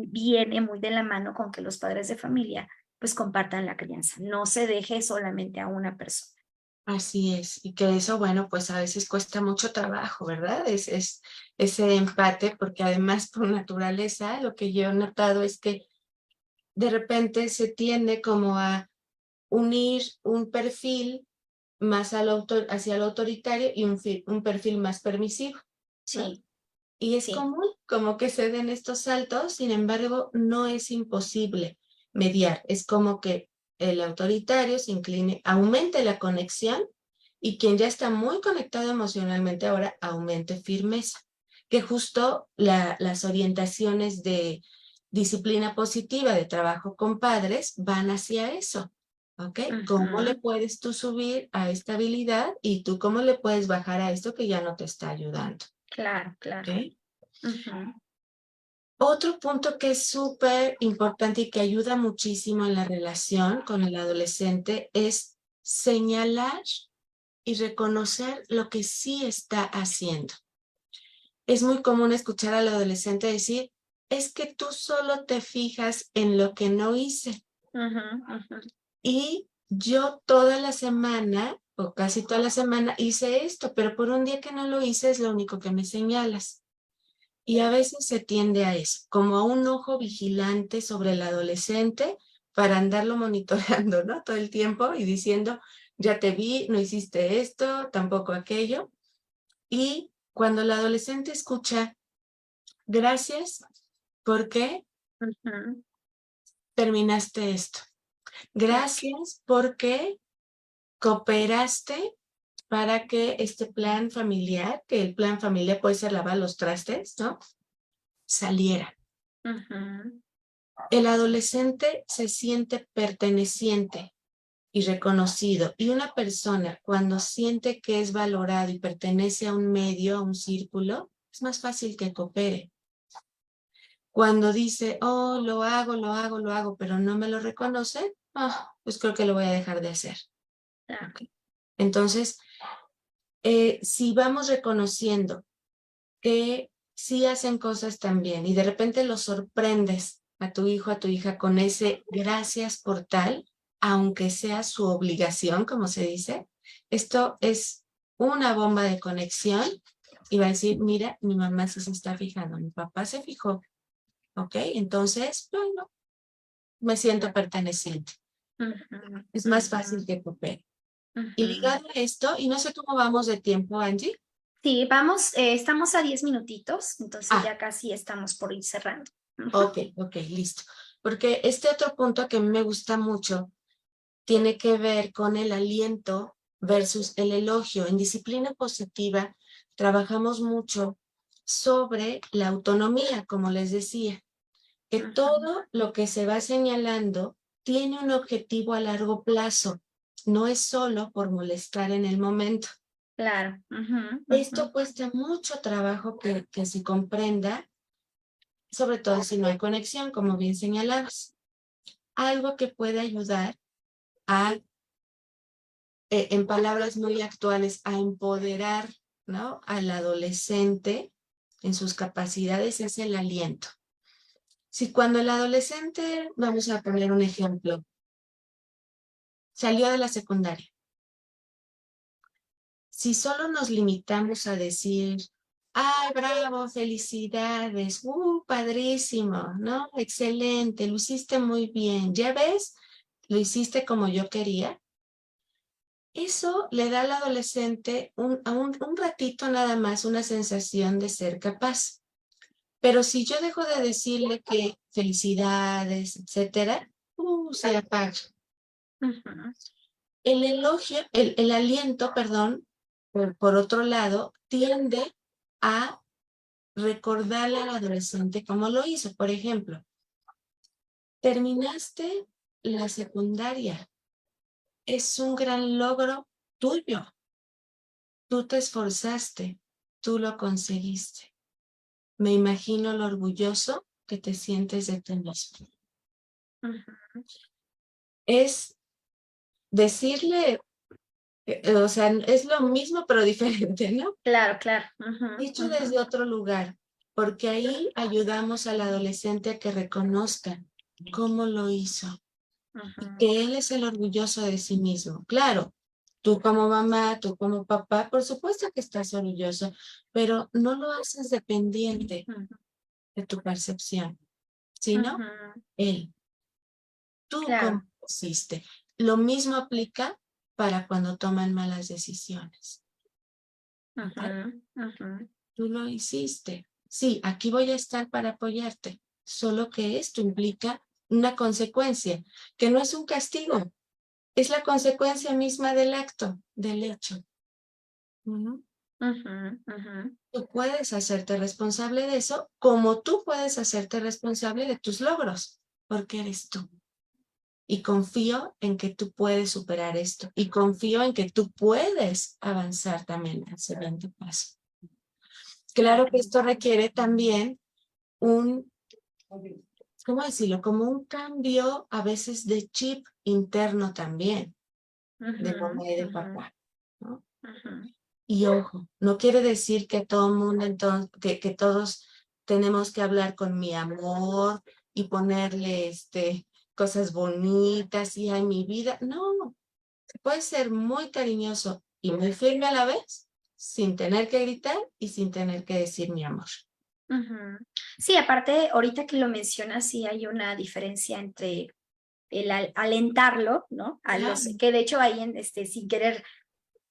viene muy de la mano con que los padres de familia pues compartan la crianza, no se deje solamente a una persona. Así es, y que eso, bueno, pues a veces cuesta mucho trabajo, ¿verdad? Es ese empate, porque además por naturaleza lo que yo he notado es que de repente se tiende como a unir un perfil más hacia lo autoritario y un perfil más permisivo, ¿no? Sí, Y es sí. común como que se den estos saltos, sin embargo, no es imposible mediar. Es como que el autoritario se incline, aumente la conexión y quien ya está muy conectado emocionalmente ahora aumente firmeza, que justo las orientaciones de disciplina positiva de trabajo con padres van hacia eso. ¿Ok? ¿Cómo le Ujú. puedes tú subir a esta habilidad y tú cómo le puedes bajar a esto que ya no te está ayudando? Claro, claro. ¿Ok? Ujú. Otro punto que es súper importante y que ayuda muchísimo en la relación con el adolescente es señalar y reconocer lo que sí está haciendo. Es muy común escuchar al adolescente decir, es que tú solo te fijas en lo que no hice Ujú, ujú. y yo toda la semana o casi toda la semana hice esto, pero por un día que no lo hice es lo único que me señalas. Y a veces se tiende a eso, como a un ojo vigilante sobre el adolescente para andarlo monitoreando, ¿no? Todo el tiempo y diciendo, ya te vi, no hiciste esto, tampoco aquello. Y cuando el adolescente escucha, gracias, ¿por qué Ujú. terminaste esto? Claro. Gracias porque cooperaste para que este plan familiar, que el plan familiar puede ser lavar los trastes, ¿no? Saliera. Ujú. El adolescente se siente perteneciente y reconocido. Y una persona cuando siente que es valorado y pertenece a un medio, a un círculo, es más fácil que coopere. Cuando dice, oh, lo hago, pero no me lo reconoce, pues creo que lo voy a dejar de hacer. Claro. ¿Ok? Entonces, si vamos reconociendo que sí hacen cosas también y de repente los sorprendes a tu hijo, a tu hija con ese gracias por tal, aunque sea su obligación, como se dice, esto es una bomba de conexión y va a decir, mira, mi mamá sí se está fijando, mi papá se fijó, ¿ok? Entonces, bueno, me siento perteneciente. Ujú, Es más ujú. fácil que coopere. Y Ujú. ligado a esto, y no sé cómo vamos de tiempo, Angie. Sí, vamos, estamos a 10 minutitos, entonces Ah, ya casi estamos por ir cerrando. Ujú. ok, ok, listo. Porque este otro punto que a mí me gusta mucho tiene que ver con el aliento versus el elogio. En disciplina positiva trabajamos mucho sobre la autonomía, como les decía, que Ujú. todo lo que se va señalando tiene un objetivo a largo plazo, no es solo por molestar en el momento. Claro. Ujú, Esto ujú. cuesta mucho trabajo que se comprenda, sobre todo si no hay conexión, como bien señalabas. Algo que puede ayudar a, en palabras muy actuales, a empoderar, ¿no?, al adolescente en sus capacidades es el aliento. Si cuando el adolescente, vamos a poner un ejemplo, salió de la secundaria, si solo nos limitamos a decir, ay, bravo, felicidades, padrísimo, ¿no? Excelente, lo hiciste muy bien, ya ves, lo hiciste como yo quería. Eso le da al adolescente un ratito nada más una sensación de ser capaz. Pero si yo dejo de decirle que felicidades, etcétera, se apaga. Ujú. El elogio, el aliento, perdón, por otro lado, tiende a recordarle al adolescente cómo lo hizo. Por ejemplo, terminaste la secundaria. Es un gran logro tuyo. Tú te esforzaste, tú lo conseguiste. Me imagino lo orgulloso que te sientes de ti mismo. Ujú. Es decirle, o sea, es lo mismo pero diferente, ¿no? Claro, claro. Ujú, Dicho ujú, desde otro lugar, porque ahí ayudamos al adolescente a que reconozca cómo lo hizo y ujú, que él es el orgulloso de sí mismo. Claro, tú como mamá, tú como papá, por supuesto que estás orgulloso, pero no lo haces dependiente ujú, de tu percepción, sino ujú. él. Tú Claro. cómo lo hiciste. Lo mismo aplica para cuando toman malas decisiones. ¿Vale? Ujú, ujú, Tú lo hiciste. Sí, aquí voy a estar para apoyarte, solo que esto implica una consecuencia, que no es un castigo, es la consecuencia misma del acto, del hecho. Ujú. ujú, ujú, Tú puedes hacerte responsable de eso, como tú puedes hacerte responsable de tus logros, porque eres tú. Y confío en que tú puedes superar esto. Y confío en que tú puedes avanzar también al siguiente paso. Claro que ujú, esto requiere también un, ¿cómo decirlo? Como un cambio a veces de chip interno también, de ujú, mamá y de ujú, papá, ¿no? ujú. Y ojo, no quiere decir que todo el mundo, entonces, que todos tenemos que hablar con mi amor y ponerle cosas bonitas y ay, mi vida. No, se puede ser muy cariñoso y muy firme a la vez, sin tener que gritar y sin tener que decir mi amor. Ujú. Sí, aparte, ahorita que lo mencionas, sí hay una diferencia entre el alentarlo, ¿no? A los Claro, que de hecho ahí en sin querer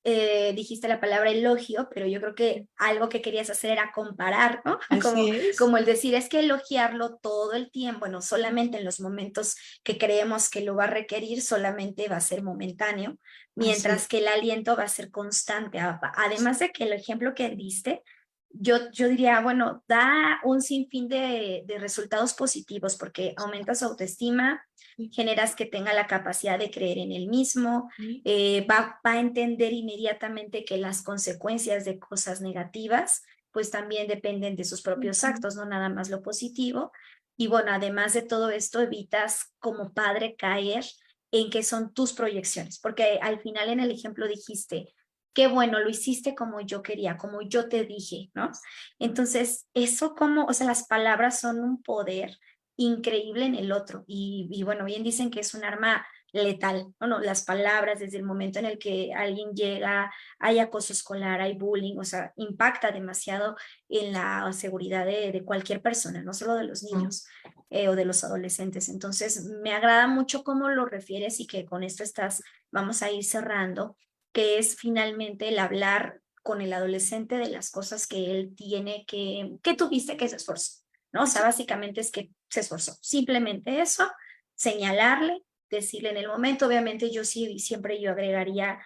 dijiste la palabra elogio, pero yo creo que algo que querías hacer era comparar, ¿no? así Como, es. como el decir, es que elogiarlo todo el tiempo, bueno, solamente en los momentos que creemos que lo va a requerir, solamente va a ser momentáneo, Así mientras que el aliento va a ser constante. Además de que el ejemplo que diste, yo diría, bueno, da un sinfín de resultados positivos porque aumenta su autoestima, generas que tenga la capacidad de creer en él mismo, es. va a entender inmediatamente que las consecuencias de cosas negativas pues también dependen de sus propios actos, no nada más lo positivo. Y bueno, además de todo esto, evitas como padre caer en que son tus proyecciones, porque al final en el ejemplo dijiste, qué bueno, lo hiciste como yo quería, como yo te dije, ¿no? Entonces, eso como, o sea, las palabras son un poder increíble en el otro. Y bueno, bien dicen que es un arma letal, ¿no? Las palabras desde el momento en el que alguien llega, hay acoso escolar, hay bullying, o sea, impacta demasiado en la seguridad de cualquier persona, no solo de los niños o de los adolescentes. Entonces, me agrada mucho cómo lo refieres y que con esto estás, vamos a ir cerrando, que es finalmente el hablar con el adolescente de las cosas que él tiene que tuviste que se esforzó, ¿no? O sea, básicamente es que se esforzó. Simplemente eso, señalarle, decirle en el momento, obviamente yo sí, siempre yo agregaría,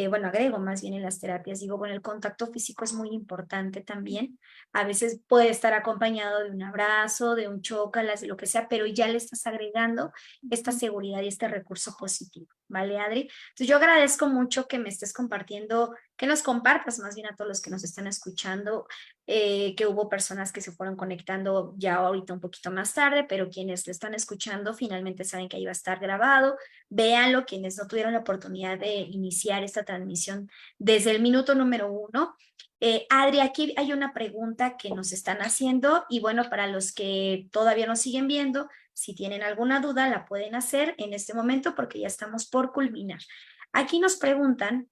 bueno, agrego más bien en las terapias, digo, bueno, el contacto físico es muy importante también. A veces puede estar acompañado de un abrazo, de un chócalas, de lo que sea, pero ya le estás agregando esta seguridad y este recurso positivo, ¿vale, Adri? Entonces yo agradezco mucho que me estés compartiendo, que nos compartas más bien a todos los que nos están escuchando, que hubo personas que se fueron conectando ya ahorita un poquito más tarde, pero quienes lo están escuchando finalmente saben que ahí va a estar grabado. Véanlo, quienes no tuvieron la oportunidad de iniciar esta transmisión desde el minuto número 1. Adri, aquí hay una pregunta que nos están haciendo y bueno, para los que todavía nos siguen viendo, si tienen alguna duda, la pueden hacer en este momento porque ya estamos por culminar. Aquí nos preguntan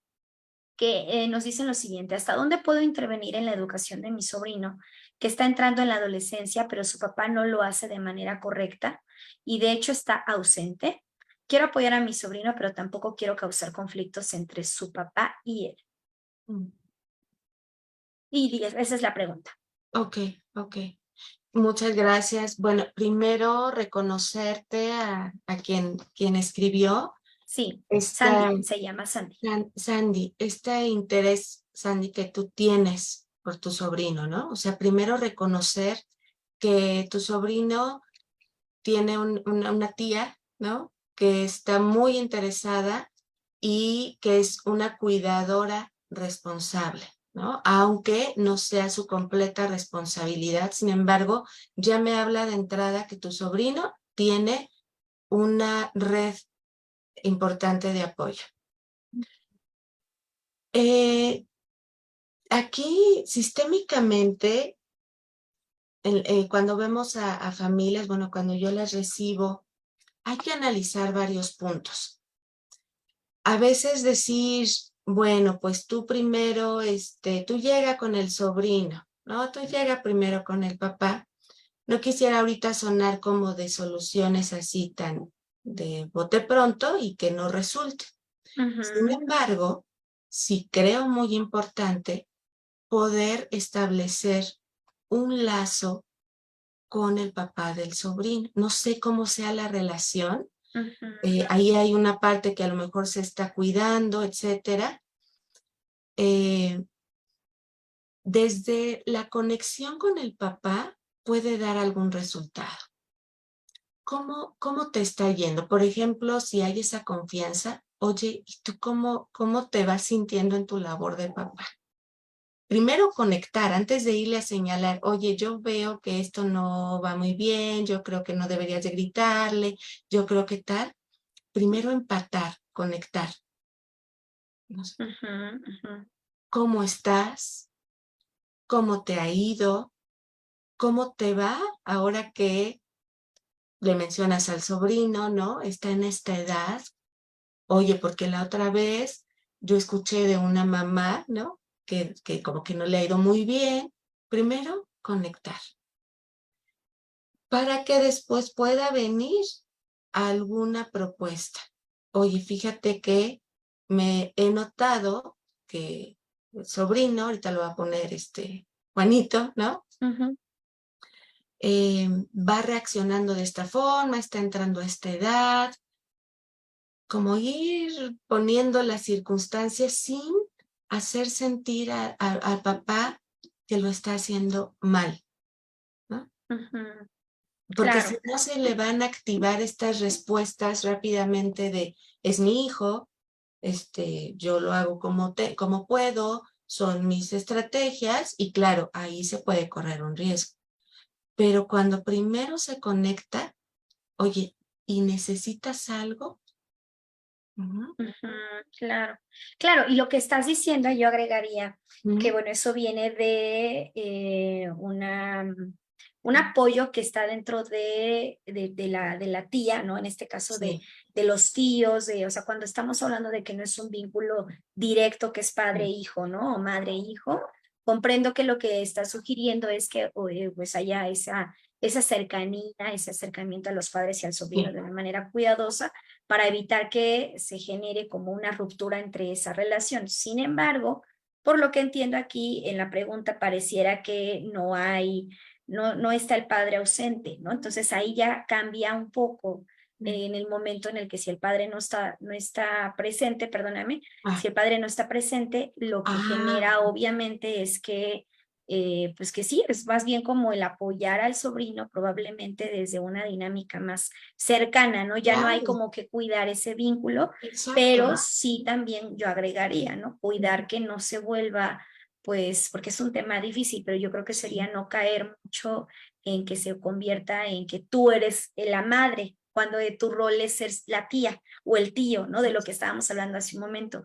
que nos dicen lo siguiente: ¿hasta dónde puedo intervenir en la educación de mi sobrino que está entrando en la adolescencia, pero su papá no lo hace de manera correcta y de hecho está ausente? Quiero apoyar a mi sobrino, pero tampoco quiero causar conflictos entre su papá y él. Mm. Y esa es la pregunta. Ok, ok. Muchas gracias. Bueno, primero reconocerte a quien escribió Sí, esta, Sandy, se llama Sandy. Sandy, este interés, Sandy, que tú tienes por tu sobrino, ¿no? O sea, primero reconocer que tu sobrino tiene una tía, ¿no? Que está muy interesada y que es una cuidadora responsable, ¿no? Aunque no sea su completa responsabilidad, sin embargo, ya me habla de entrada que tu sobrino tiene una red importante de apoyo. Eh, Aquí, sistémicamente, cuando vemos a familias, bueno, cuando yo las recibo, hay que analizar varios puntos. A veces decir, bueno, pues tú primero, tú llega con el sobrino, ¿no? Tú llega primero con el papá. No quisiera ahorita sonar como de soluciones así tan de bote pronto y que no resulte. Sin Ujú, embargo, sí creo muy importante poder establecer un lazo con el papá del sobrino. No sé cómo sea la relación. ujú. Ahí hay una parte que a lo mejor se está cuidando, etcétera. Eh, Desde la conexión con el papá puede dar algún resultado. ¿Cómo te está yendo? Por ejemplo, si hay esa confianza, oye, ¿y tú cómo te vas sintiendo en tu labor de papá? Primero conectar, antes de irle a señalar, oye, yo veo que esto no va muy bien, yo creo que no deberías de gritarle, yo creo que tal. Primero empatar, conectar. No sé, Ujú, ujú. ¿cómo estás? ¿Cómo te ha ido? ¿Cómo te va ahora que le mencionas al sobrino, ¿no? Está en esta edad. Oye, porque la otra vez yo escuché de una mamá, ¿no? Que como que no le ha ido muy bien. Primero, conectar, para que después pueda venir alguna propuesta. Oye, fíjate que me he notado que el sobrino, ahorita lo va a poner Juanito, ¿no? Ujú, Va reaccionando de esta forma, está entrando a esta edad, como ir poniendo las circunstancias sin hacer sentir al papá que lo está haciendo mal, ¿no? ujú. Porque si Claro. no se le van a activar estas respuestas rápidamente de, es mi hijo, yo lo hago como puedo, son mis estrategias y claro, ahí se puede correr un riesgo. Pero cuando primero se conecta, oye, ¿y necesitas algo? Ujú, Ujú, claro, claro, y lo que estás diciendo, yo agregaría que ujú, bueno, eso viene de un apoyo que está dentro de la tía, ¿no? En este caso sí, de los tíos, o sea, cuando estamos hablando de que no es un vínculo directo que es sí, padre-hijo, ¿no? O madre-hijo, comprendo que lo que está sugiriendo es que pues haya esa cercanía, ese acercamiento a los padres y al sobrino Sí. de una manera cuidadosa para evitar que se genere como una ruptura entre esa relación. Sin embargo, por lo que entiendo aquí en la pregunta pareciera que no hay, no está el padre ausente, ¿no? Entonces ahí ya cambia un poco en el momento en el que si el padre no está presente, perdóname, Ah, si el padre no está presente, lo que ah, genera obviamente es que, pues que sí, es más bien como el apoyar al sobrino probablemente desde una dinámica más cercana, ¿no? Ya no hay claro, como que cuidar ese vínculo, exacto. pero sí también yo agregaría, ¿no? Cuidar que no se vuelva, pues, porque es un tema difícil, pero yo creo que Sí. sería no caer mucho en que se convierta en que tú eres la madre, cuando de tu rol es ser la tía o el tío, ¿no? De lo que estábamos hablando hace un momento.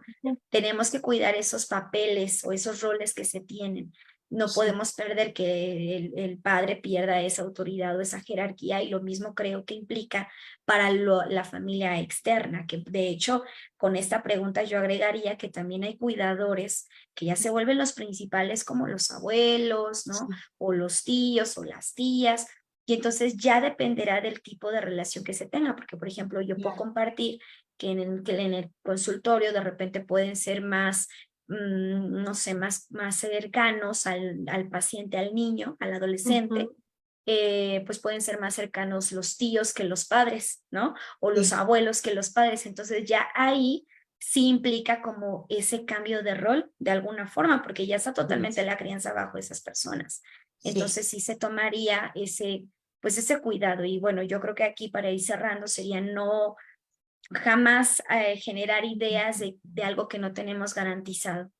Tenemos que cuidar esos papeles o esos roles que se tienen. No Sí. podemos perder que el padre pierda esa autoridad o esa jerarquía y lo mismo creo que implica para la familia externa, que de hecho con esta pregunta yo agregaría que también hay cuidadores que ya se vuelven los principales como los abuelos, ¿no? Sí. O los tíos o las tías. Y entonces ya dependerá del tipo de relación que se tenga, porque por ejemplo yo puedo Claro. compartir que en el consultorio de repente pueden ser más, no sé, más cercanos al paciente, al niño, al adolescente, Ujú. pues pueden ser más cercanos los tíos que los padres, ¿no? O los Sí, abuelos que los padres. Entonces ya ahí sí implica como ese cambio de rol de alguna forma, porque ya está totalmente la crianza bajo esas personas. sí, Entonces sí se tomaría pues ese cuidado. Y bueno, yo creo que aquí para ir cerrando sería no jamás generar ideas de algo que no tenemos garantizado,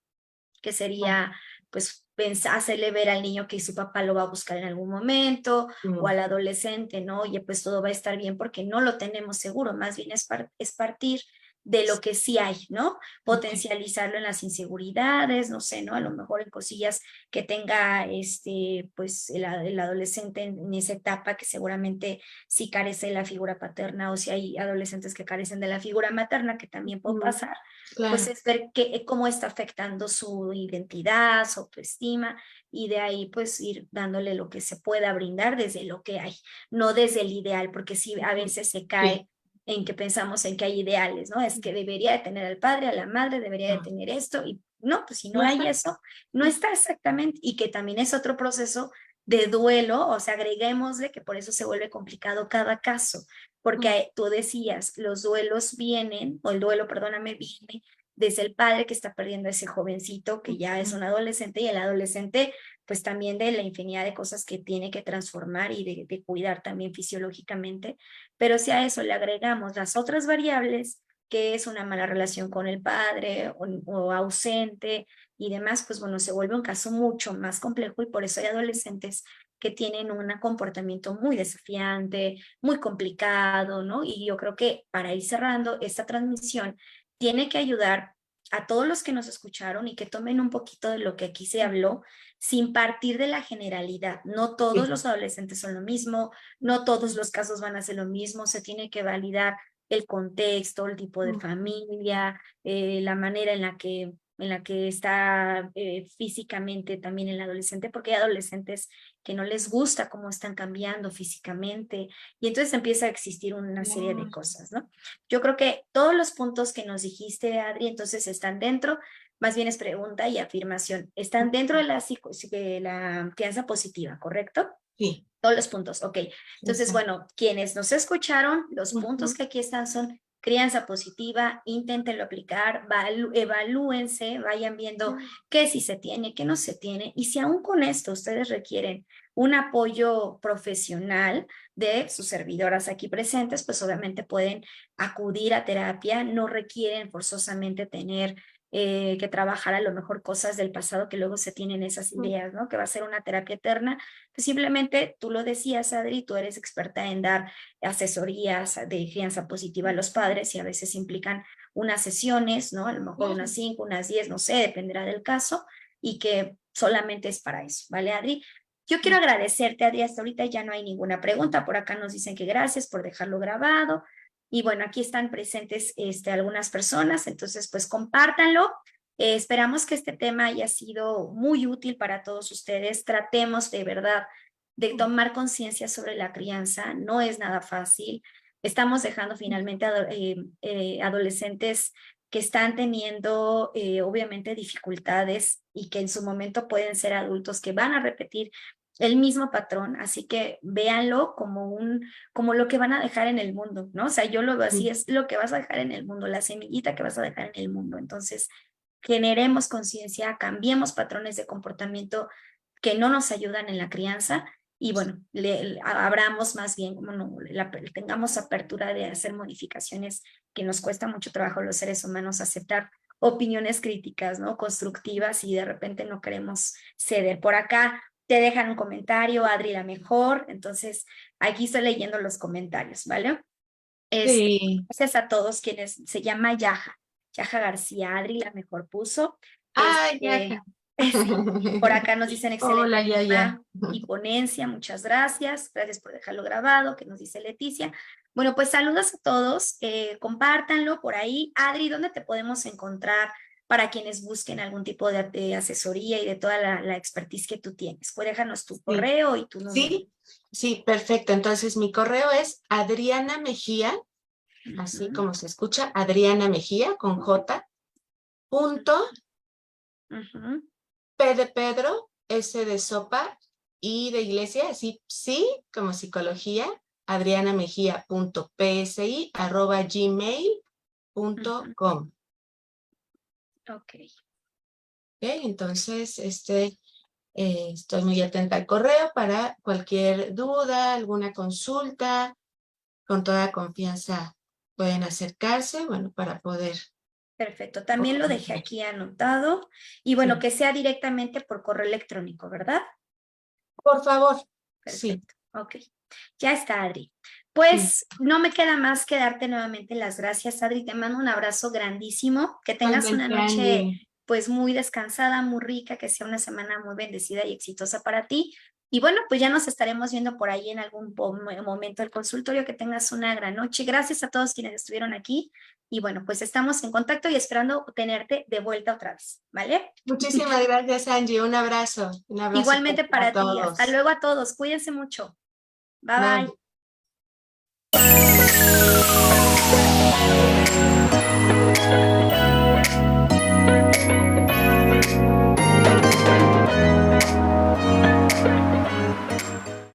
que ah, sería pues hacerle ver al niño que su papá lo va a buscar en algún momento o mm, al adolescente, ¿no? Oye, pues todo va a estar bien porque no lo tenemos seguro, más bien es partir de lo que sí hay, ¿no? ok, Potencializarlo en las inseguridades, no sé, ¿no? A lo mejor en cosillas que tenga pues el adolescente en esa etapa que seguramente sí carece de la figura paterna o si hay adolescentes que carecen de la figura materna, que también puede mm, pasar, pues claro, es ver cómo está afectando su identidad, su autoestima, y de ahí pues ir dándole lo que se pueda brindar desde lo que hay, no desde el ideal, porque sí a ujú, veces se sí, cae en que pensamos en que hay ideales, ¿no? Es que debería de tener al padre, a la madre, debería de no, tener esto, y no, pues si no no hay está, eso, no mm, está exactamente, y que también es otro proceso de duelo, o sea, agreguémosle que por eso se vuelve complicado cada caso, mm, porque tú decías, los duelos vienen, o el duelo, perdóname, viene desde el padre que está perdiendo a ese jovencito que ya es ujú, un adolescente y el adolescente pues también de la infinidad de cosas que tiene que transformar y de cuidar también fisiológicamente, pero si a eso le agregamos las otras variables, que es una mala relación con el padre o ausente y demás, pues bueno, se vuelve un caso mucho más complejo y por eso hay adolescentes que tienen un comportamiento muy desafiante, muy complicado, ¿no? Y yo creo que para ir cerrando esta transmisión, tiene que ayudar a todos los que nos escucharon y que tomen un poquito de lo que aquí se habló sin partir de la generalidad. No todos sí, los adolescentes son lo mismo, no todos los casos van a ser lo mismo, se tiene que validar el contexto, el tipo de ujú, familia, la manera en la que está físicamente también el adolescente, porque hay adolescentes que no les gusta cómo están cambiando físicamente y entonces empieza a existir una serie de claro, cosas, ¿no? Yo creo que todos los puntos que nos dijiste, Adri, entonces están dentro, más bien es pregunta y afirmación, están dentro de la crianza positiva, ¿correcto? sí, Todos los puntos, ok. Entonces, exacto, bueno, quienes nos escucharon, los puntos ujú, que aquí están son crianza positiva, inténtenlo aplicar, evalúense, vayan viendo mm, qué sí se tiene, qué no se tiene, y si aún con esto ustedes requieren un apoyo profesional de sus servidoras aquí presentes, pues obviamente pueden acudir a terapia, no requieren forzosamente tener que trabajar a lo mejor cosas del pasado que luego se tienen esas mm, ideas, ¿no? Que va a ser una terapia eterna, pues simplemente tú lo decías, Adri, tú eres experta en dar asesorías de crianza positiva a los padres y a veces implican unas sesiones, ¿no? A lo mejor unas claro, 5, unas 10, no sé, dependerá del caso y que solamente es para eso, ¿vale, Adri? Yo quiero sí. agradecerte, Adri, hasta ahorita ya no hay ninguna pregunta, por acá nos dicen que gracias por dejarlo grabado y bueno, aquí están presentes algunas personas, entonces pues compártanlo. Esperamos que este tema haya sido muy útil para todos ustedes. Tratemos de verdad de tomar conciencia sobre la crianza. No es nada fácil. Estamos dejando finalmente adolescentes que están teniendo obviamente dificultades y que en su momento pueden ser adultos que van a repetir el mismo patrón, así que véanlo como lo que van a dejar en el mundo, ¿no? O sea, yo lo veo así, es lo que vas a dejar en el mundo, la semillita que vas a dejar en el mundo. Entonces, generemos conciencia, cambiemos patrones de comportamiento que no nos ayudan en la crianza y bueno, abramos más bien, como no, tengamos apertura de hacer modificaciones que nos cuesta mucho trabajo a los seres humanos aceptar opiniones críticas, ¿no? Constructivas y de repente no queremos ceder. Por acá te dejan un comentario, Adri la mejor, entonces aquí estoy leyendo los comentarios, ¿vale? Sí. Gracias a todos quienes se llama Yaja García, Adri la mejor puso. Ay, ya. Sí, por acá nos dicen excelente Hola, ya, ya. tema y ponencia, muchas gracias por dejarlo grabado, que nos dice Leticia. Bueno, pues saludos a todos, compártanlo por ahí. Adri, ¿dónde te podemos encontrar para quienes busquen algún tipo de asesoría y de toda la expertise que tú tienes? Pues déjanos tu Sí. correo y tu número. Sí, sí, perfecto. Entonces mi correo es Adriana Mejía, así como se escucha, Adriana Mejía con J, punto, P de Pedro, S de sopa, I de iglesia, así, sí, como psicología, adrianamejía.psi@gmail.com. Ok. Entonces, estoy muy atenta al correo para cualquier duda, alguna consulta, con toda confianza pueden acercarse, bueno, para poder. Perfecto, también lo dejé aquí anotado y bueno, Sí. que sea directamente por correo electrónico, ¿verdad? Por favor. Perfecto, Sí. ok. Ya está, Adri. Pues no me queda más que darte nuevamente las gracias, Adri. Te mando un abrazo grandísimo. Que tengas una Igualmente, noche Angie. pues muy descansada, muy rica, que sea una semana muy bendecida y exitosa para ti. Y bueno, pues ya nos estaremos viendo por ahí en algún momento del consultorio. Que tengas una gran noche. Gracias a todos quienes estuvieron aquí. Y bueno, pues estamos en contacto y esperando tenerte de vuelta otra vez, ¿vale? Muchísimas gracias, Angie. Un abrazo. Un abrazo Igualmente para para ti. Hasta todos. luego a todos. Cuídense mucho. Bye Bye. bye.